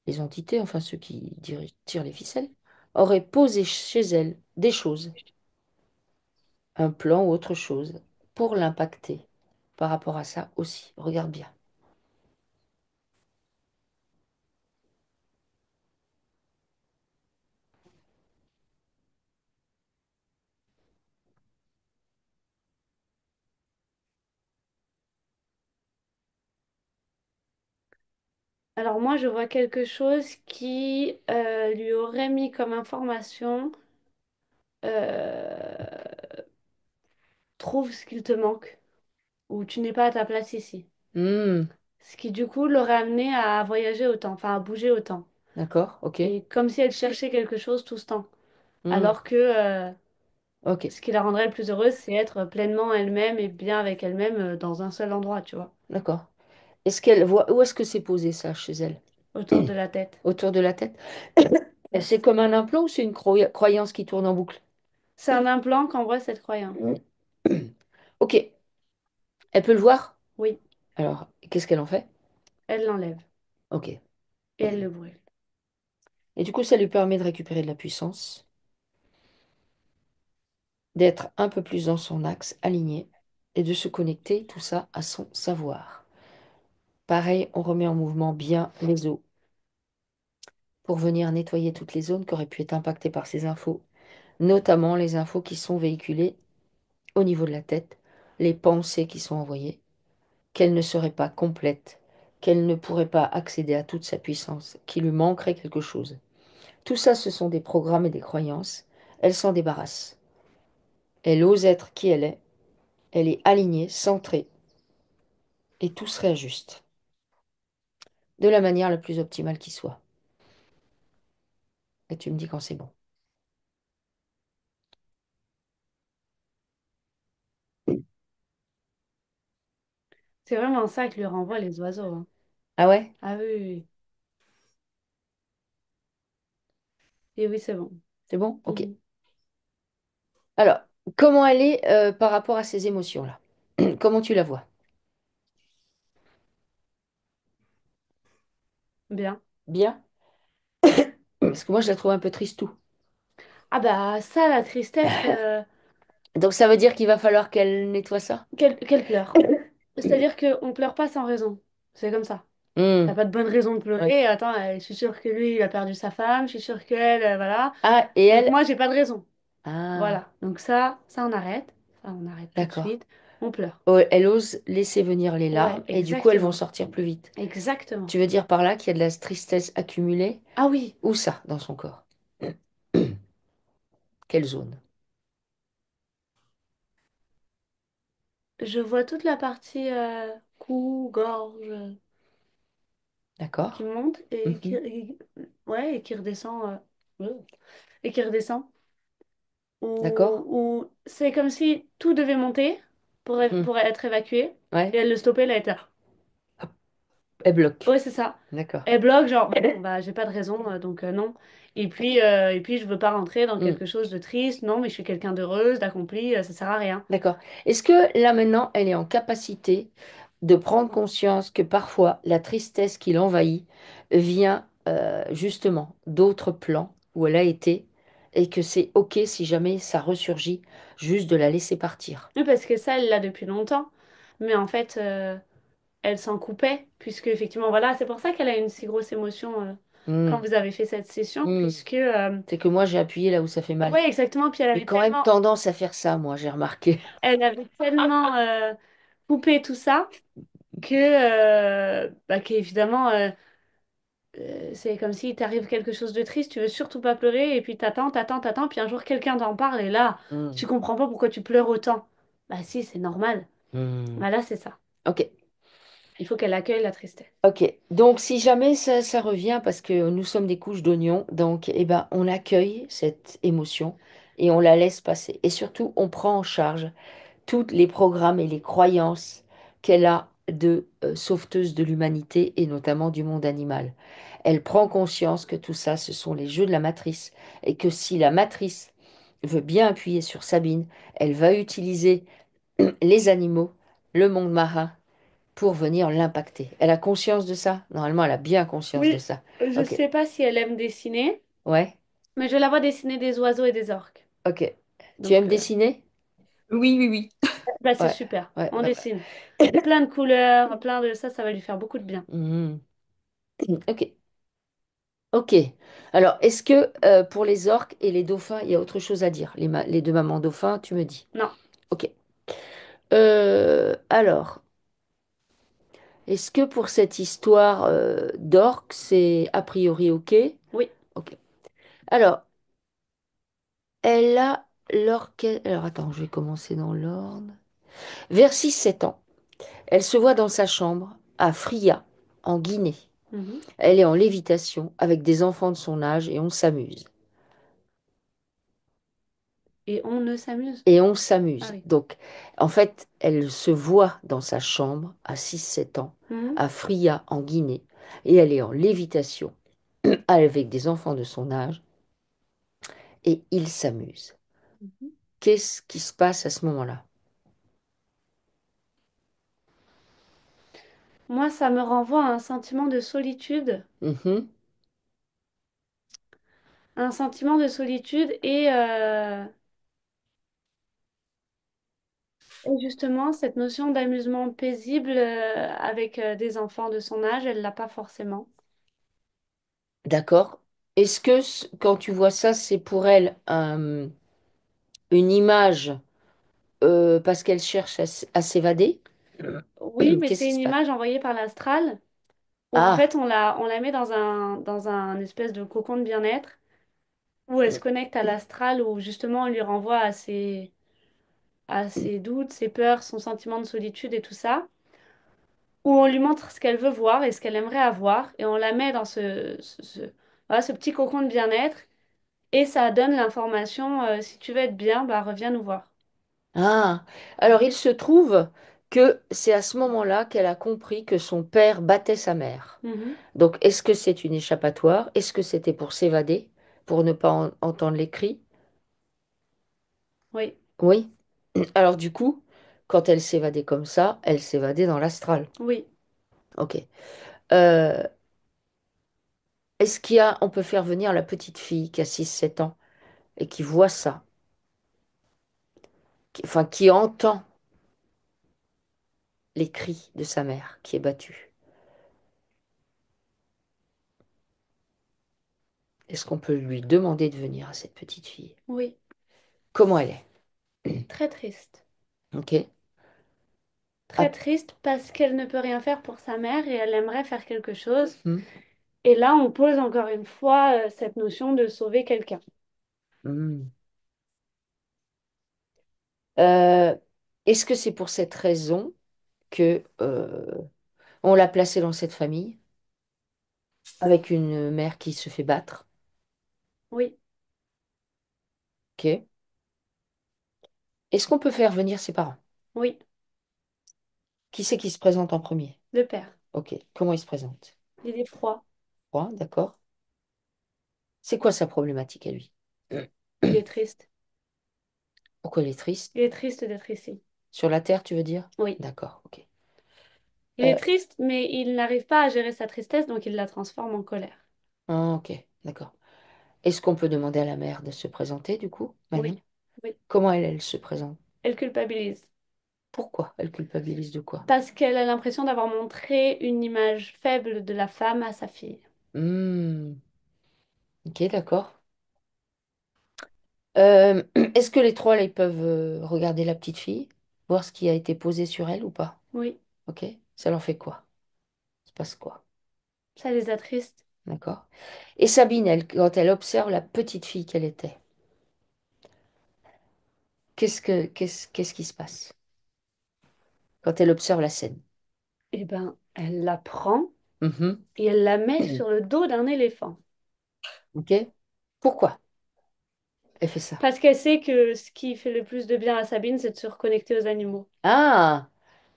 les entités, enfin ceux qui tirent les ficelles, auraient posé chez elle des choses, un plan ou autre chose, pour l'impacter par rapport à ça aussi. Regarde bien. Alors moi, je vois quelque chose qui lui aurait mis comme information, euh, trouve ce qu'il te manque, ou tu n'es pas à ta place ici. Hmm, Ce qui du coup l'aurait amené à voyager autant, enfin à bouger autant. d'accord, ok. Et comme si elle cherchait quelque chose tout ce temps. Hmm, Alors que ok, ce qui la rendrait le plus heureuse, c'est être pleinement elle-même et bien avec elle-même dans un seul endroit, tu vois, d'accord. Est-ce qu'elle voit, où est-ce que c'est posé ça chez elle? autour de la tête. Autour de la tête? C'est comme un implant ou c'est une croyance qui tourne en boucle? C'est un implant qu'envoie cette croyance. Hmm. Ok, elle peut le voir? Oui, Alors, qu'est-ce qu'elle en fait? elle l'enlève Ok. et elle le brûle. Et du coup, ça lui permet de récupérer de la puissance, d'être un peu plus dans son axe aligné et de se connecter, tout ça, à son savoir. Pareil, on remet en mouvement bien les os pour venir nettoyer toutes les zones qui auraient pu être impactées par ces infos. notamment les infos qui sont véhiculées au niveau de la tête, les pensées qui sont envoyées, qu'elle ne serait pas complète, qu'elle ne pourrait pas accéder à toute sa puissance, qu'il lui manquerait quelque chose. Tout ça, ce sont des programmes et des croyances. Elle s'en débarrasse. Elle ose être qui elle est. Elle est alignée, centrée, et tout se réajuste de la manière la plus optimale qui soit. Et tu me dis quand c'est bon. C'est vraiment ça que lui renvoient les oiseaux, hein. Ah ouais? Ah oui, oui, oui. Et oui, c'est bon. C'est bon? Ok. Mhm. Alors, comment elle est par rapport à ces émotions-là? Comment tu la vois? Bien. Bien? Parce que moi, je la trouve un peu tristou. Ah bah ça, la tristesse, Donc, ça veut dire qu'il va falloir qu'elle nettoie ça? qu'elle pleure. C'est-à-dire qu'on pleure pas sans raison. C'est comme ça. T'as Hmm, pas de bonne raison de ouais. pleurer. Attends, je suis sûre que lui, il a perdu sa femme. Je suis sûre qu'elle, voilà. Ah, et Donc elle? moi, j'ai pas de raison. Ah, Voilà. Donc ça on arrête. Ça, on arrête tout de d'accord. suite. On pleure. Oh, elle ose laisser venir les Ouais, larmes et du coup, elles vont exactement. sortir plus vite. Exactement. Tu veux dire par là qu'il y a de la tristesse accumulée? Ah oui, Où ça, dans son corps? Quelle zone? je vois toute la partie cou, gorge qui D'accord? monte et Mhm. ouais, et qui redescend. Et qui redescend. D'accord? Ou c'est comme si tout devait monter Hmm. pour être évacué. Et Ouais? elle le stoppait, elle était là. Hop, elle bloque. Ouais, c'est ça. D'accord. Elle bloque, genre, bon, bah, j'ai pas de raison, donc non. Et puis, je veux pas rentrer dans Hmm. quelque chose de triste. Non, mais je suis quelqu'un d'heureuse, d'accomplie, ça sert à rien. D'accord. Est-ce que là maintenant, elle est en capacité de prendre conscience que parfois la tristesse qui l'envahit vient justement d'autres plans où elle a été et que c'est OK si jamais ça ressurgit, juste de la laisser partir? Oui, parce que ça, elle l'a depuis longtemps. Mais en fait, elle s'en coupait, puisque effectivement, voilà, c'est pour ça qu'elle a une si grosse émotion quand Hmm. vous avez fait cette session, Hmm. puisque, C'est que moi j'ai appuyé là où ça fait mal. ouais, exactement, puis J'ai quand même tendance à faire ça, moi, j'ai remarqué. elle avait tellement coupé tout ça que, bah, qu'évidemment, c'est comme si t'arrive quelque chose de triste, tu veux surtout pas pleurer, et puis t'attends, puis un jour quelqu'un t'en parle, et là, tu Hmm. comprends pas pourquoi tu pleures autant. Bah si, c'est normal. Hmm. Bah là, c'est ça. Ok. Il faut qu'elle accueille la tristesse. Ok, donc si jamais ça revient, parce que nous sommes des couches d'oignons, donc eh ben, on accueille cette émotion et on la laisse passer. Et surtout, on prend en charge tous les programmes et les croyances qu'elle a de sauveteuse de l'humanité et notamment du monde animal. Elle prend conscience que tout ça, ce sont les jeux de la matrice et que si la matrice veut bien appuyer sur Sabine, elle va utiliser les animaux, le monde marin pour venir l'impacter. Elle a conscience de ça? Normalement, elle a bien conscience de Oui, ça. je Ok. sais pas si elle aime dessiner, Ouais. mais je la vois dessiner des oiseaux et des orques. Ok. Tu Donc, aimes dessiner? Oui, oui, oui. bah, c'est Ouais. super. Ouais. On Ouais. dessine. Plein de couleurs, plein de ça va lui faire beaucoup de bien. Mhm. Ok. Ok. Alors, est-ce que pour les orques et les dauphins, il y a autre chose à dire? Les deux mamans dauphins, tu me dis. Non, Ok. Alors, est-ce que pour cette histoire d'orques, c'est a priori ok? oui. Ok. Alors, elle a l'orque. Alors, attends, je vais commencer dans l'ordre. Vers 6 7 ans. Elle se voit dans sa chambre, à Fria, en Guinée. Mhm. Elle est en lévitation avec des enfants de son âge et on s'amuse. Et on ne s'amuse. Et on Ah s'amuse. oui. Donc, en fait, elle se voit dans sa chambre à 6 7 ans, Mhm. à Fria, en Guinée. Et elle est en lévitation avec des enfants de son âge et ils s'amusent. Mhm. Qu'est-ce qui se passe à ce moment-là? Moi, ça me renvoie à un sentiment de solitude. Mhm. Un sentiment de solitude et justement, cette notion d'amusement paisible avec des enfants de son âge, elle l'a pas forcément. D'accord. Est-ce que quand tu vois ça, c'est pour elle une image parce qu'elle cherche à s'évader. Oui, mais Qu'est-ce c'est qui une se passe? image envoyée par l'astral où en Ah, fait on la met dans un espèce de cocon de bien-être où elle se connecte à l'astral où justement on lui renvoie à ses doutes, ses peurs, son sentiment de solitude et tout ça, où on lui montre ce qu'elle veut voir et ce qu'elle aimerait avoir et on la met dans voilà, ce petit cocon de bien-être et ça donne l'information si tu veux être bien, bah reviens nous voir. ah. Alors il se trouve que c'est à ce moment-là qu'elle a compris que son père battait sa mère. Mhm. Donc est-ce que c'est une échappatoire? Est-ce que c'était pour s'évader, pour ne pas entendre les cris? Oui, Oui. Alors du coup, quand elle s'évadait comme ça, elle s'évadait dans l'astral. oui, Ok. Euh, Est-ce on peut faire venir la petite fille qui a 6 7 ans et qui voit ça, enfin qui entend les cris de sa mère qui est battue. Est-ce qu'on peut lui demander de venir à cette petite fille? oui. Comment elle est? Très triste. Ok. Très Ah, triste parce qu'elle ne peut rien faire pour sa mère et elle aimerait faire quelque chose. hmm, Et là, on pose encore une fois cette notion de sauver quelqu'un. hmm. Euh, Est-ce que c'est pour cette raison que on l'a placée dans cette famille avec une mère qui se fait battre? Oui, Ok. Est-ce qu'on peut faire venir ses parents? oui, Qui c'est qui se présente en premier? le père. Ok. Comment il se présente? Il est froid, Froid, d'accord. C'est quoi sa problématique à lui? il est triste. Pourquoi il est triste? Il est triste d'être ici. Sur la terre, tu veux dire? Oui. D'accord, ok. Il est Euh, triste, mais il n'arrive pas à gérer sa tristesse, donc il la transforme en colère. ok, d'accord. Est-ce qu'on peut demander à la mère de se présenter du coup, Oui, maintenant? oui. Comment elle se présente? Elle culpabilise. Pourquoi elle culpabilise de quoi? Parce qu'elle a l'impression d'avoir montré une image faible de la femme à sa fille. Hmm, ok, d'accord. Est-ce que les trois là, ils peuvent regarder la petite fille, voir ce qui a été posé sur elle ou pas? Oui, Ok, ça leur fait quoi? Il se passe quoi? ça les attriste. D'accord. Et Sabine, elle, quand elle observe la petite fille qu'elle était, qu'est-ce qui se passe quand elle observe la scène? Eh ben, elle la prend Mhm. et elle la met sur le dos d'un éléphant. Ok. Pourquoi elle fait ça? Parce qu'elle sait que ce qui fait le plus de bien à Sabine, c'est de se reconnecter aux animaux. Ah,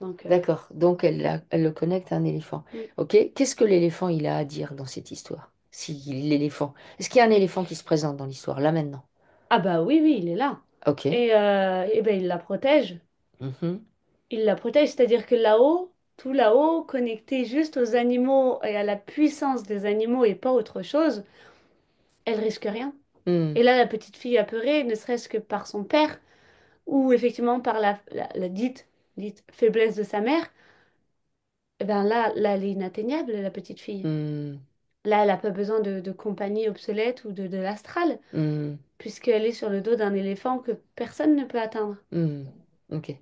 Donc, d'accord. Donc elle le connecte à un éléphant. oui. Ok. Qu'est-ce que l'éléphant il a à dire dans cette histoire? Si l'éléphant. Est-ce qu'il y a un éléphant qui se présente dans l'histoire là maintenant? Ah bah oui, oui, il est là. Ok. Et ben il la protège. Mhm. Il la protège, c'est-à-dire que là-haut, tout là-haut, connecté juste aux animaux et à la puissance des animaux et pas autre chose, elle risque rien. Hmm. Et là, la petite fille apeurée, ne serait-ce que par son père, ou effectivement par la dite faiblesse de sa mère, eh ben là, elle est inatteignable, la petite fille. Hmm. Là, elle n'a pas besoin de compagnie obsolète ou de l'astral, Hmm. puisqu'elle est sur le dos d'un éléphant que personne ne peut atteindre. Hmm. Ok.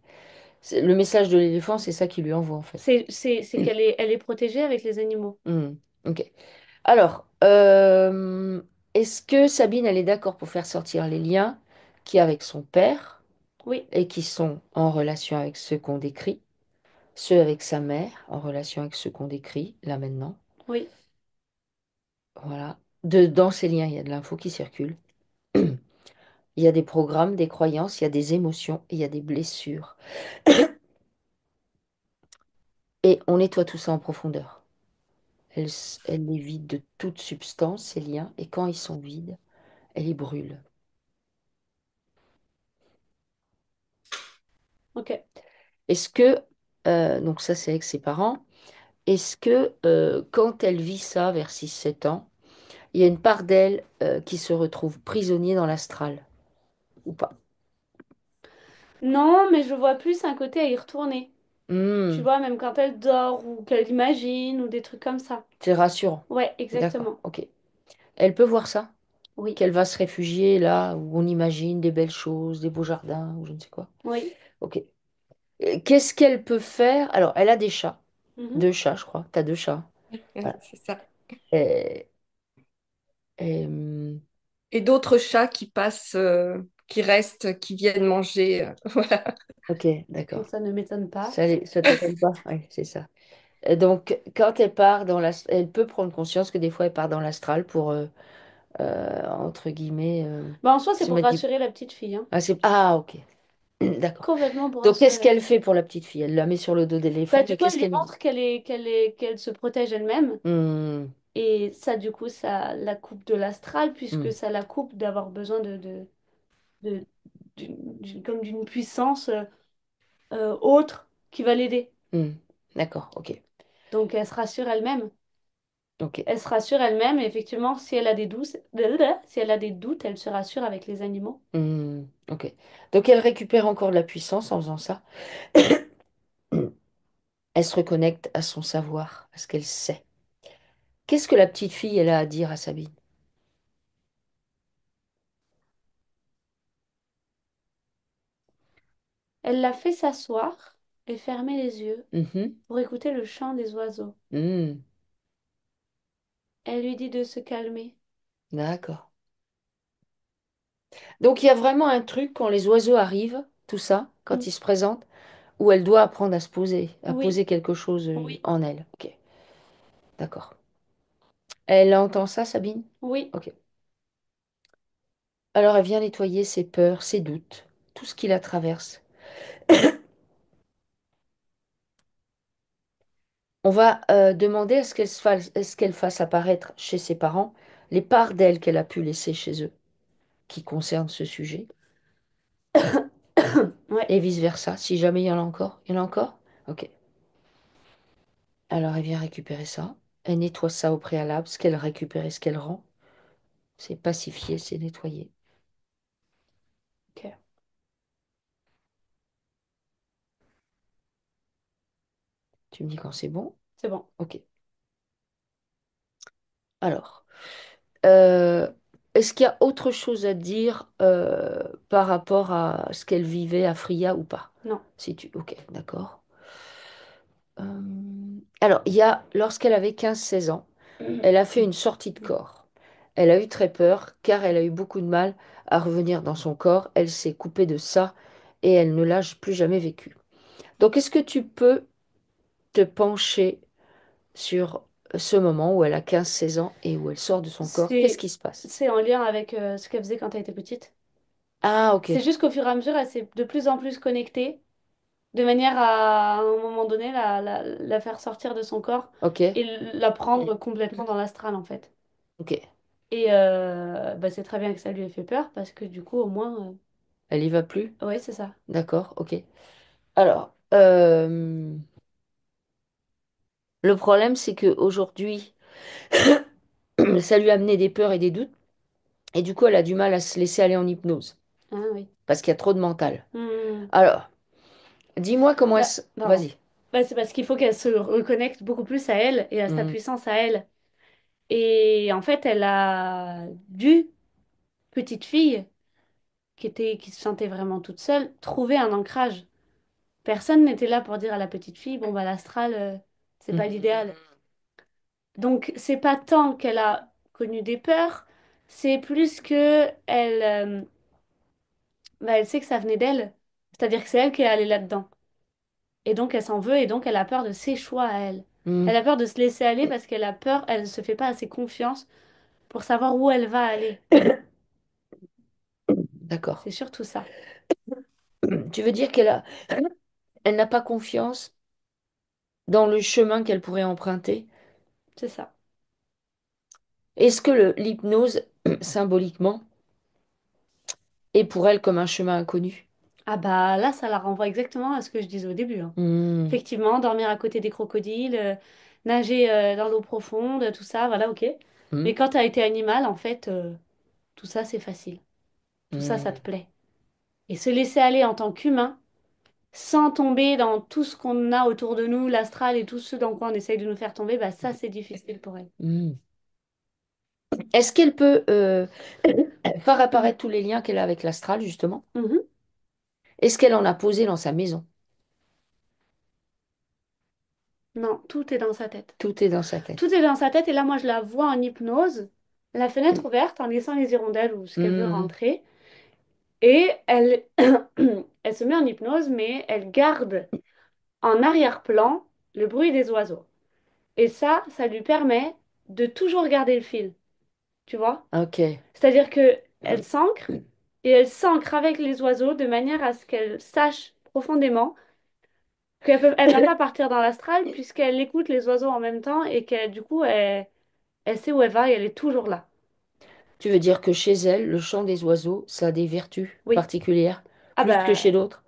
Le message de l'éléphant, c'est ça qu'il lui envoie en fait. C'est qu'elle est protégée avec les animaux. Hmm. Ok. Alors, est-ce que Sabine, elle est d'accord pour faire sortir les liens qui avec son père Oui, et qui sont en relation avec ceux qu'on décrit, ceux avec sa mère en relation avec ceux qu'on décrit là maintenant. oui. Voilà. Dans ces liens, il y a de l'info qui circule. Il y a des programmes, des croyances, il y a des émotions et il y a des blessures. Et on nettoie tout ça en profondeur. Elle les vide de toute substance, ces liens, et quand ils sont vides, elle les brûle. Ok. Est-ce que, donc ça c'est avec ses parents, est-ce que quand elle vit ça vers 6 7 ans, il y a une part d'elle qui se retrouve prisonnier dans l'astral ou pas? Non, mais je vois plus un côté à y retourner. Tu Hmm, vois, même quand elle dort ou qu'elle imagine ou des trucs comme ça. c'est rassurant. Ouais, D'accord, exactement. ok. Elle peut voir ça? Oui, qu'elle va se réfugier là où on imagine des belles choses, des beaux jardins ou je ne sais quoi. oui. Ok. Qu'est-ce qu'elle peut faire? Alors, elle a des chats. Mhm. Deux chats, je crois. T'as deux chats. Voilà. C'est ça. Et- et, Et d'autres chats qui passent, qui restent, qui viennent manger. Voilà. ok, Donc d'accord. ça ne m'étonne pas. Ça t'étonne pas? Oui, c'est ça. Donc, quand elle part dans elle peut prendre conscience que des fois elle part dans l'astral pour, entre guillemets, Bah, en soi, c'est se pour mettre du... rassurer la petite fille, hein. Ah, ah, ok. D'accord. Complètement pour Donc, rassurer qu'est-ce la qu'elle petite fait fille. pour la petite fille? Elle la met sur le dos Bah, d'éléphant, du mais coup, elle qu'est-ce lui qu'elle lui dit? montre qu'elle se protège elle-même. Hmm, Et ça, du coup, ça la coupe de l'astral, hmm, puisque ça la coupe d'avoir besoin de- comme d'une puissance autre qui va l'aider. hmm. D'accord, ok. Donc, elle se rassure elle-même. Ok. Elle se rassure elle-même, et effectivement, si elle a des doutes, si elle a des doutes, elle se rassure avec les animaux. Hmm, ok. Donc, elle récupère encore de la puissance en faisant ça. Elle se reconnecte à son savoir, à ce qu'elle sait. Qu'est-ce que la petite fille, elle a à dire à Sabine? Elle l'a fait s'asseoir et fermer les yeux Mhm, pour écouter le chant des oiseaux. hmm, Elle lui dit de se calmer. d'accord. Donc, il y a vraiment un truc quand les oiseaux arrivent, tout ça, quand Mm. ils se présentent, où elle doit apprendre à se poser, à Oui, poser quelque chose oui, en elle. Ok, d'accord. Elle entend ça, Sabine? oui. Ok. Alors, elle vient nettoyer ses peurs, ses doutes, tout ce qui la traverse. On va demander à ce qu'elle fasse apparaître chez ses parents les parts d'elle qu'elle a pu laisser chez eux, qui concernent ce sujet, Ouais, et vice-versa, si jamais il y en a encore. Il y en a encore? Ok. Alors, elle vient récupérer ça. Elle nettoie ça au préalable, ce qu'elle récupère et ce qu'elle rend. C'est pacifier, c'est nettoyer. ok. Tu me dis quand c'est bon? C'est bon. Ok. Alors, euh, est-ce qu'il y a autre chose à dire par rapport à ce qu'elle vivait à Fria ou pas? Non. Si tu... Ok, d'accord. Alors, il y a, lorsqu'elle avait 15 16 ans, elle a fait une sortie de corps. Elle a eu très peur car elle a eu beaucoup de mal à revenir dans son corps. Elle s'est coupée de ça et elle ne l'a plus jamais vécu. Donc, est-ce que tu peux te pencher sur ce moment où elle a 15 16 ans et où elle sort de son corps? Qu'est-ce C'est qui se passe? c'est en lien avec ce qu'elle faisait quand elle était petite. Ah, ok, C'est juste qu'au fur et à mesure, elle s'est de plus en plus connectée, de manière à un moment donné, la faire sortir de son corps ok, et la prendre complètement dans l'astral, en fait. ok. Et bah, c'est très bien que ça lui ait fait peur, parce que du coup, au moins... Elle y va plus? Ouais, c'est ça. D'accord, ok. Alors, le problème, c'est qu'aujourd'hui, ça lui a amené des peurs et des doutes, et du coup, elle a du mal à se laisser aller en hypnose, Ah oui. parce qu'il y a trop de mental. Hmm. Alors, dis-moi comment elle Bah, se... pardon. Vas-y. Bah, c'est parce qu'il faut qu'elle se reconnecte beaucoup plus à elle et à sa Hmm, puissance à elle. Et en fait, elle a dû, petite fille, qui se sentait vraiment toute seule, trouver un ancrage. Personne n'était là pour dire à la petite fille, bon, bah, l'astral, c'est hmm, pas l'idéal. Donc, c'est pas tant qu'elle a connu des peurs, c'est plus que elle sait que ça venait d'elle. C'est-à-dire que c'est elle qui est allée là-dedans. Et donc, elle s'en veut et donc, elle a peur de ses choix à elle. hmm, Elle a peur de se laisser aller parce qu'elle a peur, elle ne se fait pas assez confiance pour savoir où elle va aller. d'accord. C'est surtout ça. Tu veux dire qu'elle a... Elle n'a pas confiance dans le chemin qu'elle pourrait emprunter? C'est ça. Est-ce que l'hypnose, symboliquement, est pour elle comme un chemin inconnu? Ah bah là, ça la renvoie exactement à ce que je disais au début, hein. Hmm, Effectivement, dormir à côté des crocodiles, nager dans l'eau profonde, tout ça, voilà, ok. hmm, Mais quand tu as été animal, en fait, tout ça, c'est facile. Tout ça, ça hmm. te plaît. Et se laisser aller en tant qu'humain, sans tomber dans tout ce qu'on a autour de nous, l'astral et tout ce dans quoi on essaye de nous faire tomber, bah ça, c'est difficile pour elle. Hmm. Est-ce qu'elle peut faire apparaître tous les liens qu'elle a avec l'astral, justement? Mhm. Est-ce qu'elle en a posé dans sa maison? Non, tout est dans sa tête. Tout est dans sa tête. Tout est dans sa tête et là, moi, je la vois en hypnose, la fenêtre ouverte, en laissant les hirondelles ou ce qu'elle veut Hmm, rentrer. Et elle, elle se met en hypnose, mais elle garde en arrière-plan le bruit des oiseaux. Et ça lui permet de toujours garder le fil, tu vois? ok. C'est-à-dire que elle s'ancre et elle s'ancre avec les oiseaux de manière à ce qu'elle sache profondément elle va pas partir dans l'astral puisqu'elle écoute les oiseaux en même temps et qu'elle, du coup, elle sait où elle va et elle est toujours là. Tu veux dire que chez elle, le chant des oiseaux, ça a des vertus Oui. particulières, Ah plus que chez bah, d'autres?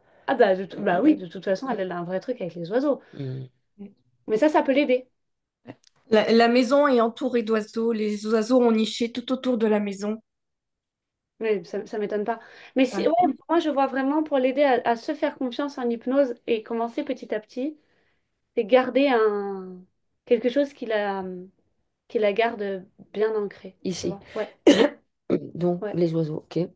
bah oui, de toute façon, elle a un vrai truc avec les oiseaux. Hmm. Mais ça peut l'aider. La maison est entourée d'oiseaux. Les oiseaux ont niché tout autour de la maison. Oui, ça m'étonne pas. Mais si, Ouais. ouais, moi, je vois vraiment pour l'aider à se faire confiance en hypnose et commencer petit à petit, c'est garder quelque chose qui la garde bien ancrée, tu Ici. vois. Ouais, Donc, ouais. les oiseaux, ok.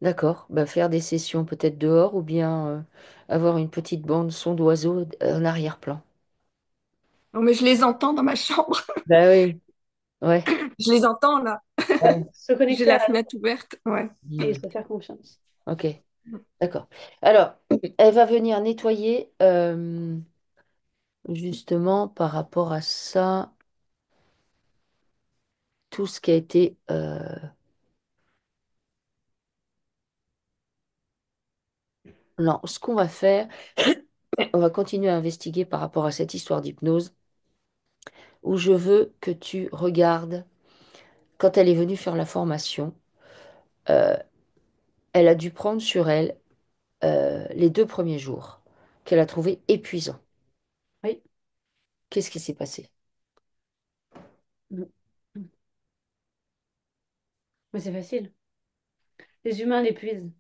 D'accord. Bah, faire des sessions peut-être dehors ou bien avoir une petite bande son d'oiseaux en arrière-plan. Non, mais je les entends dans ma chambre. Bah oui, ouais. Je les entends là. Ouais. Se J'ai connecter la à fenêtre ouverte. Ouais. et Hmm. se faire confiance. Ok, d'accord. Alors, elle va venir nettoyer justement par rapport à ça, tout ce qui a été... Non, ce qu'on va faire, on va continuer à investiguer par rapport à cette histoire d'hypnose, où je veux que tu regardes, quand elle est venue faire la formation, euh, elle a dû prendre sur elle les 2 premiers jours qu'elle a trouvé épuisants. Oui. Qu'est-ce qui s'est passé? Mm. Mm. Mais c'est facile. Les humains l'épuisent.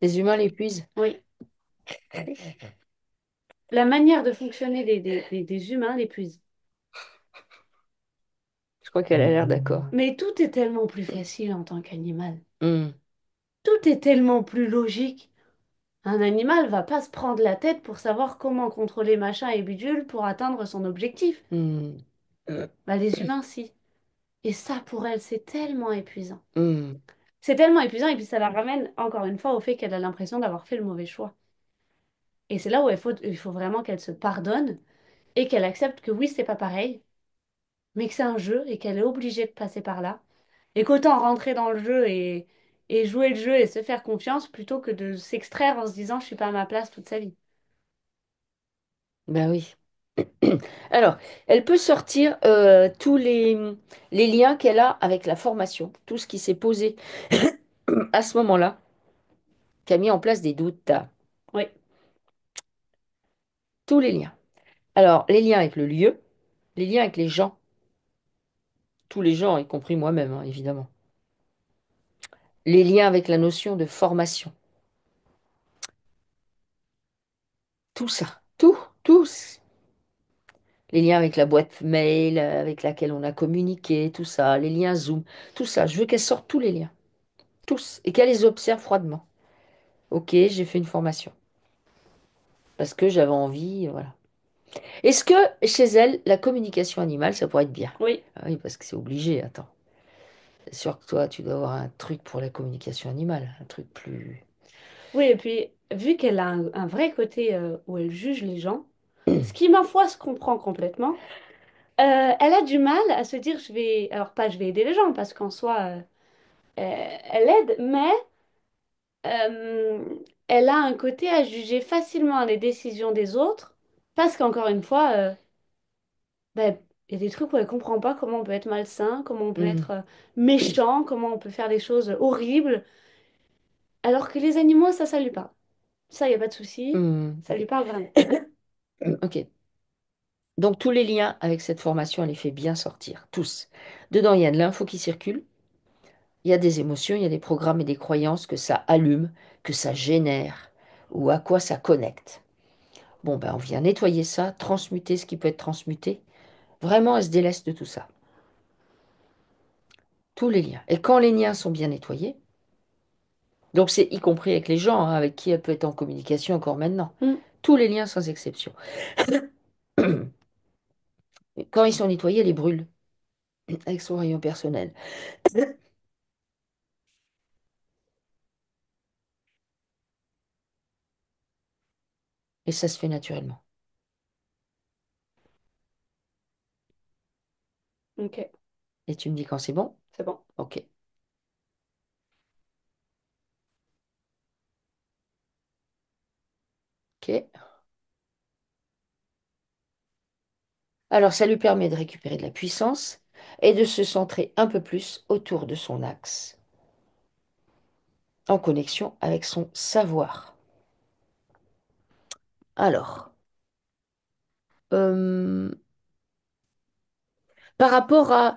Les humains l'épuisent? Oui. La manière de fonctionner des humains l'épuise. Je crois qu'elle a l'air d'accord. Mais tout est tellement plus facile en tant qu'animal. Hmm, Tout est tellement plus logique. Un animal va pas se prendre la tête pour savoir comment contrôler machin et bidule pour atteindre son objectif. hmm, Bah, les humains, si. Et ça, pour elle, c'est tellement épuisant. hmm. C'est tellement épuisant et puis ça la ramène encore une fois au fait qu'elle a l'impression d'avoir fait le mauvais choix. Et c'est là où il faut vraiment qu'elle se pardonne et qu'elle accepte que oui, c'est pas pareil, mais que c'est un jeu et qu'elle est obligée de passer par là. Et qu'autant rentrer dans le jeu et jouer le jeu et se faire confiance plutôt que de s'extraire en se disant je suis pas à ma place toute sa vie. Ben oui. Alors, elle peut sortir tous les liens qu'elle a avec la formation, tout ce qui s'est posé à ce moment-là, qui a mis en place des doutes, Oui, tous les liens. Alors, les liens avec le lieu, les liens avec les gens, tous les gens, y compris moi-même, hein, évidemment. Les liens avec la notion de formation, tout ça, tous. Les liens avec la boîte mail avec laquelle on a communiqué, tout ça, les liens Zoom, tout ça. Je veux qu'elle sorte tous les liens, tous, et qu'elle les observe froidement. Ok, j'ai fait une formation parce que j'avais envie, voilà. Est-ce que chez elle, la communication animale, ça pourrait être bien? oui, Ah oui, parce que c'est obligé, attends. C'est sûr que toi, tu dois avoir un truc pour la communication animale, un truc plus... oui. Et puis, vu qu'elle a un vrai côté où elle juge les gens, ce qui, ma foi, se comprend complètement, elle a du mal à se dire je vais. Alors, pas je vais aider les gens parce qu'en soi, elle aide, mais euh, elle a un côté à juger facilement les décisions des autres parce qu'encore une fois, ben, il y a des trucs où elle comprend pas comment on peut être malsain, comment on peut Hmm, être méchant, comment on peut faire des choses horribles, alors que les animaux, ça lui parle. Ça, il n'y a pas de souci, hmm. ça lui parle vraiment. Ok. Donc tous les liens avec cette formation, elle les fait bien sortir, tous. Dedans, il y a de l'info qui circule, il y a des émotions, il y a des programmes et des croyances que ça allume, que ça génère, ou à quoi ça connecte. Bon, ben, on vient nettoyer ça, transmuter ce qui peut être transmuté. Vraiment, elle se délaisse de tout ça. tous les liens. Et quand les liens sont bien nettoyés, donc c'est y compris avec les gens hein, avec qui elle peut être en communication encore maintenant, Mm. tous les liens sans exception. Quand ils sont nettoyés, elle les brûle avec son rayon personnel. Et ça se fait naturellement. Ok, Et tu me dis quand c'est bon? c'est bon. Ok. Ok. Alors ça lui permet de récupérer de la puissance et de se centrer un peu plus autour de son axe, en connexion avec son savoir. Alors, euh, par rapport à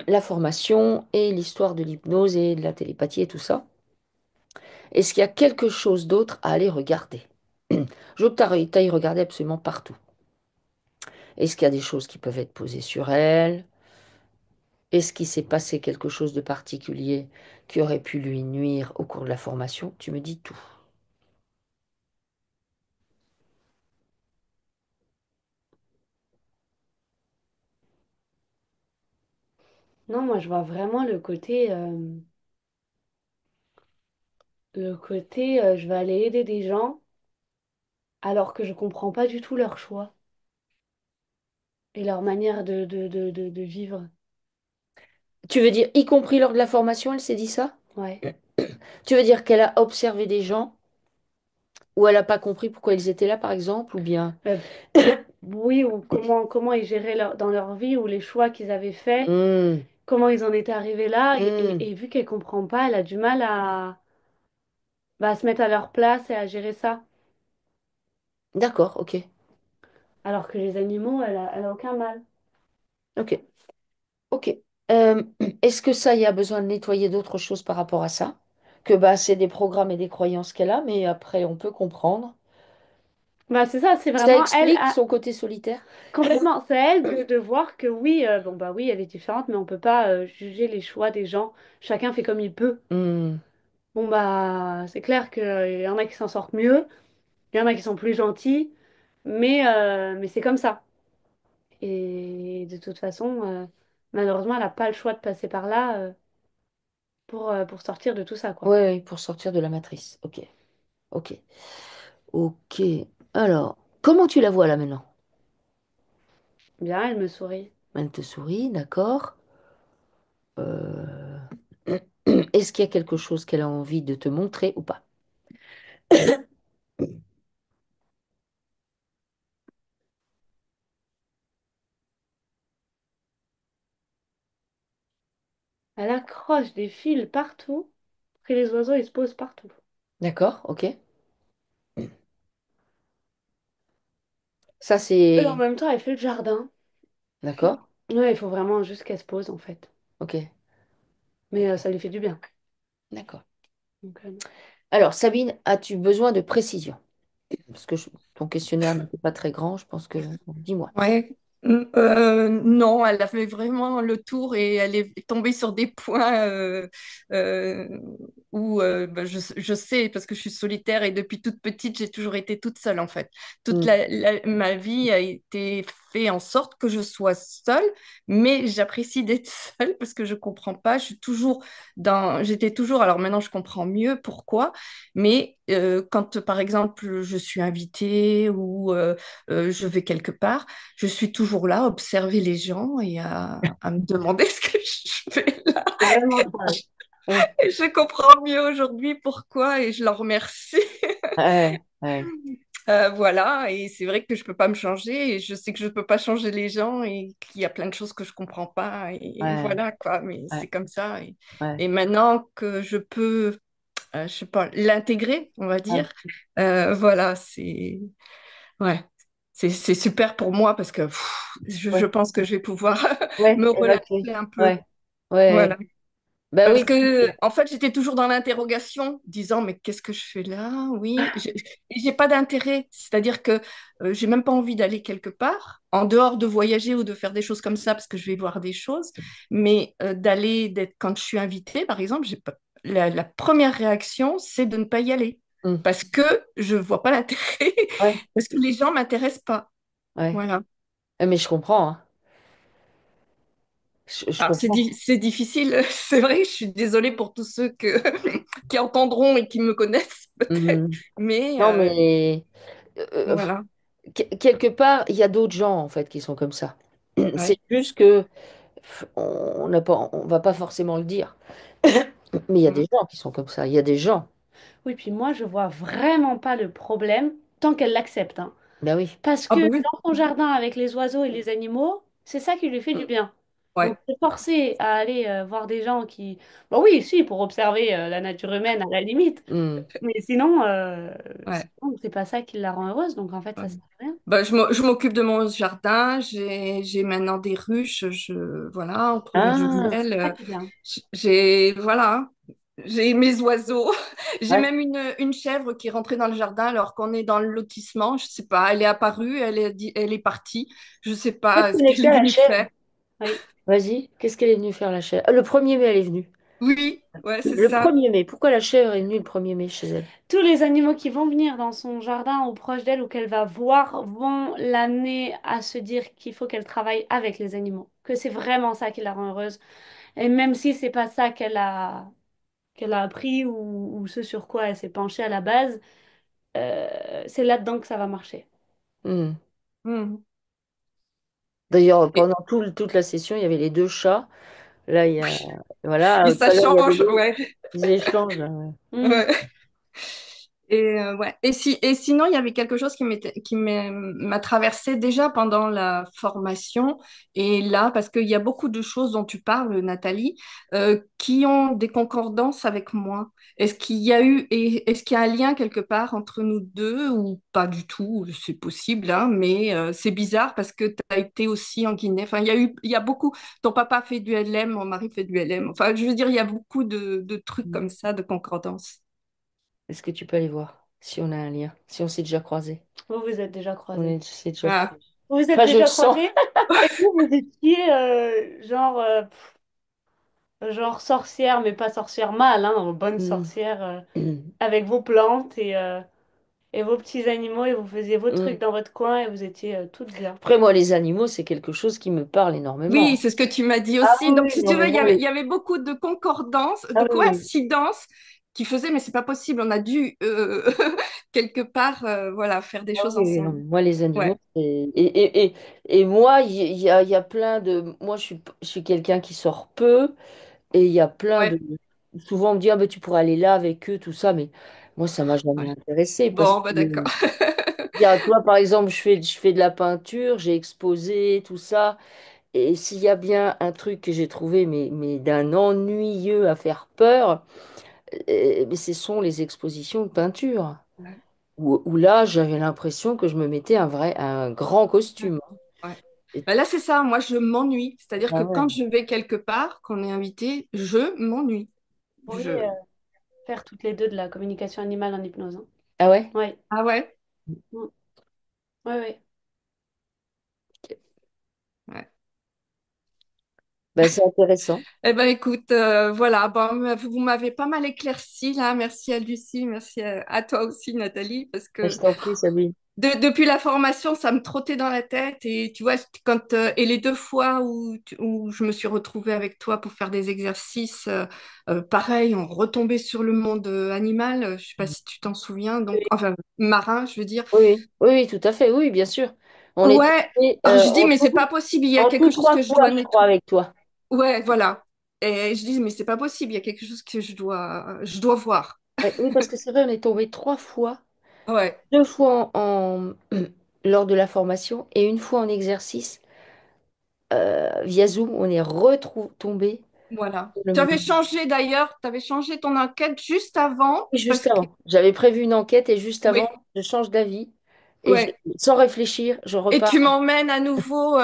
la formation et l'histoire de l'hypnose et de la télépathie et tout ça, est-ce qu'il y a quelque chose d'autre à aller regarder? Je veux que tu ailles regarder absolument partout. Est-ce qu'il y a des choses qui peuvent être posées sur elle? Est-ce qu'il s'est passé quelque chose de particulier qui aurait pu lui nuire au cours de la formation? Tu me dis tout. Non, moi je vois vraiment le côté, je vais aller aider des gens alors que je comprends pas du tout leur choix et leur manière de vivre. Tu veux dire, y compris lors de la formation, elle s'est dit ça? Ouais. Tu veux dire qu'elle a observé des gens ou elle n'a pas compris pourquoi ils étaient là, par exemple, ou bien... Euh, oui, ou comment ils géraient dans leur vie, ou les choix qu'ils avaient faits, Hmm, comment ils en étaient arrivés là, hmm. et vu qu'elle comprend pas, elle a du mal à se mettre à leur place et à gérer ça. D'accord, ok, Alors que les animaux, elle a aucun mal. ok, ok. Euh, Est-ce que ça, il y a besoin de nettoyer d'autres choses par rapport à ça? Que bah, c'est des programmes et des croyances qu'elle a, mais après, on peut comprendre. Bah, c'est ça, c'est Ça vraiment elle, explique son côté solitaire? complètement, c'est à elle de voir que oui, bon bah oui, elle est différente, mais on peut pas juger les choix des gens. Chacun fait comme il peut. Hmm, Bon bah, c'est clair qu'il y en a qui s'en sortent mieux, il y en a qui sont plus gentils, mais c'est comme ça. Et de toute façon, malheureusement, elle n'a pas le choix de passer par là pour sortir de tout ça, quoi. ouais, ouais, pour sortir de la matrice. Ok, ok, ok. Alors, comment tu la vois là maintenant? Bien, elle me sourit. Elle te sourit, d'accord. Euh, Est-ce qu'il y a quelque chose qu'elle a envie de te montrer ou pas? Elle accroche des fils partout, et les oiseaux, ils se posent partout. D'accord, ok. Ça, Et en c'est... même temps, elle fait le jardin. D'accord, Ouais, il faut vraiment juste qu'elle se pose, en fait. ok, Mais ça lui fait du bien. d'accord. Donc, Alors, Sabine, as-tu besoin de précision? Parce que ton questionnaire n'était pas très grand, je pense que... Dis-moi. Ouais. Non, elle a fait vraiment le tour et elle est tombée sur des points euh, où bah, je sais, parce que je suis solitaire et depuis toute petite, j'ai toujours été toute seule en fait. Hmm. Ma vie a été fait en sorte que je sois seule, mais j'apprécie d'être seule parce que je comprends pas. J'étais toujours, alors maintenant je comprends mieux pourquoi, mais quand par exemple je suis invitée ou je vais quelque part, je suis toujours là à observer les gens et à me demander ce que je fais là. c'est vraiment ça. Ouais. Et je comprends mieux aujourd'hui pourquoi et je leur remercie. Ouais, ouais, Voilà, et c'est vrai que je peux pas me changer et je sais que je peux pas changer les gens et qu'il y a plein de choses que je comprends pas et ouais, voilà quoi, mais c'est ouais, comme ça. ouais, Et maintenant que je peux, je sais pas, l'intégrer, on va ouais, dire, voilà, ouais, c'est super pour moi parce que je ouais, pense que je vais pouvoir ouais, me évacuer. relâcher un peu. Ouais, ouais, Voilà. Bah Parce oui. que, en fait, j'étais toujours dans l'interrogation, disant, mais qu'est-ce que je fais là? Oui, j'ai pas d'intérêt. C'est-à-dire que j'ai même pas envie d'aller quelque part, en dehors de voyager ou de faire des choses comme ça, parce que je vais voir des choses. Mais quand je suis invitée, par exemple, j'ai pas, la première réaction, c'est de ne pas y aller. Mm. Parce que je vois pas l'intérêt, Ouais, parce que les gens m'intéressent pas. ouais. Voilà. Mais je comprends, hein. Je Alors, comprends. c'est difficile, c'est vrai, je suis désolée pour tous ceux qui entendront et qui me connaissent peut-être, Mhm. mais Non, mais voilà, quelque part, il y a d'autres gens en fait qui sont comme ça. C'est ouais. juste que on n'a pas, on va pas forcément le dire. Mais il y a Mm. des gens qui sont comme ça. Il y a des gens. Oui, puis moi, je vois vraiment pas le problème tant qu'elle l'accepte, hein. Ben oui. Parce Ah que bah oui, dans son jardin avec les oiseaux et les animaux, c'est ça qui lui fait du bien. Donc, ouais, se forcer à aller voir des gens qui... Bon, oui, si, pour observer la nature humaine à la limite. Hmm. Mais sinon, ouais, c'est pas ça qui la rend heureuse. Donc, en fait, ouais. ça sert à rien. Bah, je m'occupe de mon jardin, j'ai maintenant des ruches, voilà, on trouve du Ah, miel, C'est ça qui est bien. voilà, j'ai mes oiseaux, j'ai ouais. même une chèvre qui est rentrée dans le jardin alors qu'on est dans le lotissement, je sais pas, elle est apparue, elle est partie, je sais Qu'est-ce pas ce qu'elle est qu'elle venue est à la venue chèvre? faire. Oui. Vas-y, qu'est-ce qu'elle est venue faire la chèvre? Ah, le 1er mai, elle est venue. Oui, ouais, c'est Le ça. 1er mai. Pourquoi la chèvre est venue le 1er mai chez elle? Tous les animaux qui vont venir dans son jardin ou proche d'elle ou qu'elle va voir vont l'amener à se dire qu'il faut qu'elle travaille avec les animaux, que c'est vraiment ça qui la rend heureuse. Et même si c'est pas ça qu'elle a appris ou ce sur quoi elle s'est penchée à la base, c'est là-dedans que ça va marcher. Hmm. Mhm. D'ailleurs, Et, pendant toute la session, il y avait les deux chats. Là, il y a. Voilà, et tout ça à l'heure, il y avait change, l'autre. ouais. Ils échangent, là, ouais. Mhm. Ouais. Ouais. Et sinon, il y avait quelque chose m'a traversé déjà pendant la formation. Et là, parce qu'il y a beaucoup de choses dont tu parles, Nathalie, qui ont des concordances avec moi. Est-ce qu'il y a un lien quelque part entre nous deux ou pas du tout? C'est possible, hein, mais c'est bizarre parce que tu as été aussi en Guinée. Enfin, il y a beaucoup. Ton papa fait du LM, mon mari fait du LM. Enfin, je veux dire, il y a beaucoup de trucs comme ça, de concordances. Est-ce que tu peux aller voir si on a un lien, si on s'est déjà croisés? Vous vous êtes déjà croisés. C'est déjà Ah. croisés. Vous vous êtes Enfin, je le déjà sens. croisés et vous étiez genre sorcière, mais pas sorcière mâle, hein, bonne Hmm. sorcière Hmm. avec vos plantes et vos petits animaux et vous faisiez vos Hmm. trucs dans votre coin et vous étiez toutes bien. Après, moi, les animaux, c'est quelque chose qui me parle Oui, énormément. c'est ce que tu m'as dit Ah aussi. oui, Donc, oui, si non, tu mais veux, moi, il y avait beaucoup de concordances, ah de oui, oui. coïncidences qui faisaient, mais c'est pas possible. On a dû quelque part, voilà, faire des Ah choses oui, oui, non, ensemble. mais moi, les Ouais, animaux, c'est... Et moi, il y a plein de... Moi, je suis quelqu'un qui sort peu, et il y a plein ouais, de... Souvent, on me dit, ah, ben, tu pourrais aller là avec eux, tout ça, mais moi, ça m'a jamais ouais. intéressé, parce Bon, bah que... d'accord. Il y a, toi, par exemple, je fais de la peinture, j'ai exposé, tout ça, et s'il y a bien un truc que j'ai trouvé, mais d'un ennuyeux à faire peur, mais ce sont les expositions de peinture. Ouais, Où là, j'avais l'impression que je me mettais un grand ouais, costume. ouais. Et Bah là, c'est ça. Moi, je m'ennuie. C'est-à-dire que ah ouais. quand je vais quelque part, qu'on est invité, je m'ennuie. Vous pourriez Je... faire toutes les deux de la communication animale en hypnose, hein. Ah ouais? Oui. Ah ouais? Oui, oui. Ouais. Ben, c'est intéressant. Eh ben écoute, voilà, bon, vous m'avez pas mal éclairci là. Merci à Lucie, merci à toi aussi, Nathalie, parce Mais que je t'en prie, Sabine. depuis la formation, ça me trottait dans la tête. Et tu vois, et les deux fois où je me suis retrouvée avec toi pour faire des exercices, pareil, on retombait sur le monde animal. Je sais pas si tu t'en souviens, donc, Oui, enfin, marin, je veux dire. oui, oui, oui, tout à fait, oui, bien sûr. On est Ouais, tombés, alors je dis, mais c'est pas possible, il y a en tout quelque chose trois que je fois, dois je crois, nettoyer. avec toi. Ouais, voilà. Et je dis, mais c'est pas possible, il y a quelque chose que je dois voir. Ouais, oui, parce que c'est vrai, on est tombés 3 fois. Ouais, 2 fois lors de la formation et une fois en exercice via Zoom. On est retombés voilà. sur le Tu même. avais changé d'ailleurs, tu avais changé ton enquête juste avant, Et juste parce que, avant. J'avais prévu une enquête et juste avant, oui, je change d'avis. ouais. Sans réfléchir, je Et repars tu m'emmènes à nouveau.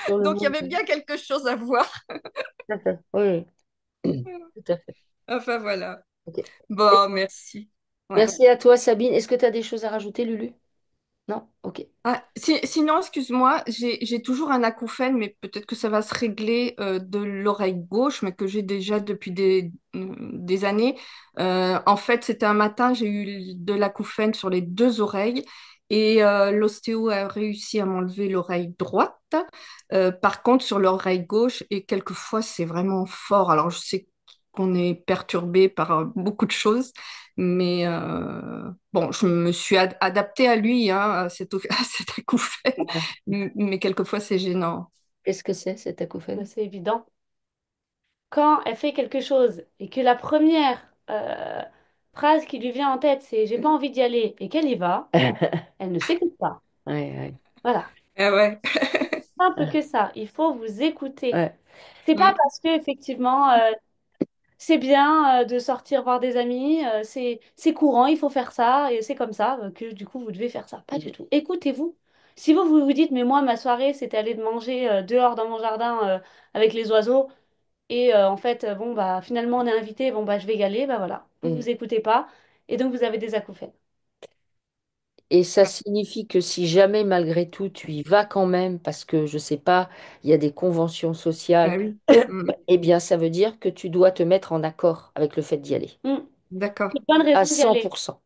sur le Donc il y avait monde. bien quelque chose à voir. Tout à fait. Oui, oui. Tout à fait. Enfin, voilà. Ok. Bon, merci. Ouais. Merci à toi, Sabine. Est-ce que tu as des choses à rajouter, Lulu? Non? Ok. Ah, sinon, excuse-moi, j'ai toujours un acouphène, mais peut-être que ça va se régler de l'oreille gauche, mais que j'ai déjà depuis des années. En fait, c'était un matin, j'ai eu de l'acouphène sur les deux oreilles et l'ostéo a réussi à m'enlever l'oreille droite. Par contre, sur l'oreille gauche, et quelquefois, c'est vraiment fort. Alors, je sais qu'on est perturbé par beaucoup de choses. Mais bon, je me suis adaptée à lui, hein, à cet acouphène. Ouais. Mais quelquefois, c'est gênant. Qu'est-ce que c'est, cet Mais acouphène? c'est évident. Quand elle fait quelque chose et que la première phrase qui lui vient en tête, c'est j'ai pas envie d'y aller et qu'elle y va, elle ne s'écoute pas. Ouais, ouais. Voilà. Ah ouais. Simple que ça. Il faut vous écouter. Ouais. C'est pas Mm, parce que effectivement c'est bien de sortir voir des amis, c'est courant, il faut faire ça et c'est comme ça que du coup vous devez faire ça. Pas du tout. Écoutez-vous. Si vous vous dites mais moi ma soirée c'était aller de manger dehors dans mon jardin avec les oiseaux et en fait bon bah finalement on est invité, bon bah je vais y aller, bah voilà. Vous Mm. vous écoutez pas et donc vous avez des acouphènes. Et ça signifie que si jamais, malgré tout, tu y vas quand même, parce que, je sais pas, il y a des conventions sociales, ah oui. Mm, eh bien, ça veut dire que tu dois te mettre en accord avec le fait d'y aller. Hmm. d'accord. Une bonne À raison d'y aller. 100%.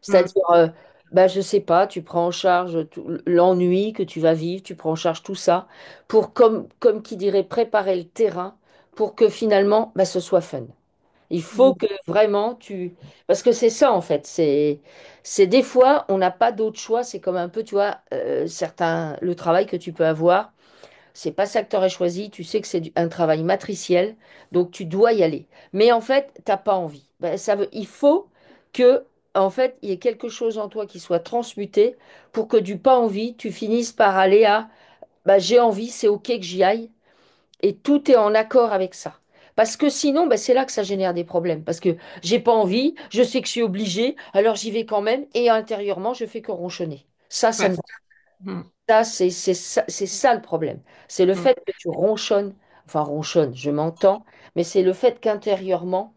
Mm, C'est-à-dire, bah, je sais pas, tu prends en charge l'ennui que tu vas vivre, tu prends en charge tout ça pour, comme qui dirait, préparer le terrain pour que finalement, bah, ce soit fun. Il faut Hmm. que vraiment tu... Parce que c'est ça, en fait. C'est des fois, on n'a pas d'autre choix. C'est comme un peu, tu vois, certains... Le travail que tu peux avoir. C'est pas ça que tu aurais choisi, tu sais que c'est un travail matriciel, donc tu dois y aller. Mais en fait, t'as pas envie. Ben, il faut que, en fait, il y ait quelque chose en toi qui soit transmuté pour que du pas envie, tu finisses par aller à, bah, j'ai envie, c'est ok que j'y aille, et tout est en accord avec ça. Parce que sinon, ben, c'est là que ça génère des problèmes. Parce que j'ai pas envie, je sais que je suis obligée, alors j'y vais quand même, et intérieurement, je fais que ronchonner. Ça ouais. ne Mm, ça, c'est ça le problème. C'est le mm, fait que tu ronchonnes, enfin ronchonne, je m'entends, mais c'est le fait qu'intérieurement,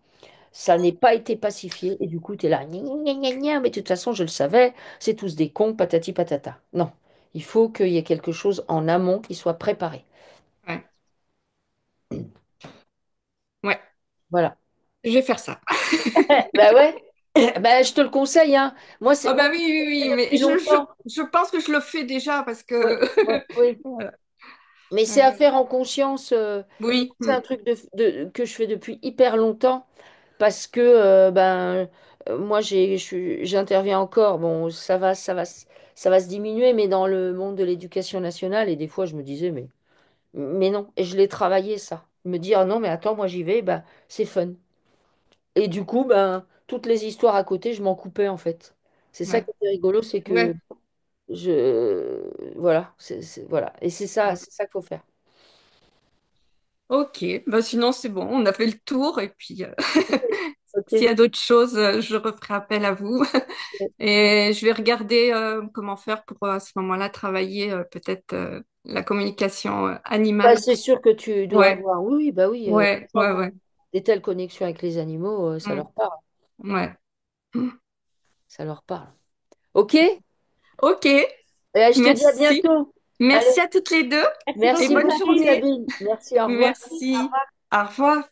ça n'ait pas été pacifié et du coup, tu es là, gna, gna, gna, gna, mais de toute façon, je le savais, c'est tous des cons, patati patata. Non, il faut qu'il y ait quelque chose en amont qui soit préparé. ouais. Ouais. Voilà. Je vais faire ça. Bah ouais, bah, je te le conseille, hein. Ah Moi, bah je oui, le oui, oui, fais mais depuis longtemps. je pense que je le fais déjà parce Oui, que... oui, oui. Voilà. Mais c'est à Ouais. faire en conscience. Oui. C'est Mm, un truc que je fais depuis hyper longtemps parce que moi j'interviens encore. Bon, ça va se diminuer, mais dans le monde de l'éducation nationale, et des fois je me disais, mais non, et je l'ai travaillé ça. Me dire non, mais attends, moi j'y vais, bah, c'est fun. Et du coup, ben, toutes les histoires à côté, je m'en coupais en fait. C'est ça ouais. qui est rigolo, c'est que Ouais. voilà, voilà. Et Mm. c'est ça qu'il faut faire. Ok, bah sinon c'est bon, on a fait le tour et puis s'il y Ok. a d'autres choses, je referai appel à vous. Et je vais regarder comment faire pour à ce moment-là travailler peut-être la communication Bah, animale. c'est sûr que tu dois Ouais, avoir. Oui, oui, bah oui. ouais, Les gens ouais, qui ont ouais. des telles connexions avec les animaux, ça Mm, leur parle. ouais. Mm. Ça leur parle. Ok? Et Ok, je te dis à merci. bientôt. Allez, Merci à toutes les deux Merci et beaucoup, merci bonne beaucoup, Sabine. journée. Sabine. Merci, au revoir. Merci. Au revoir.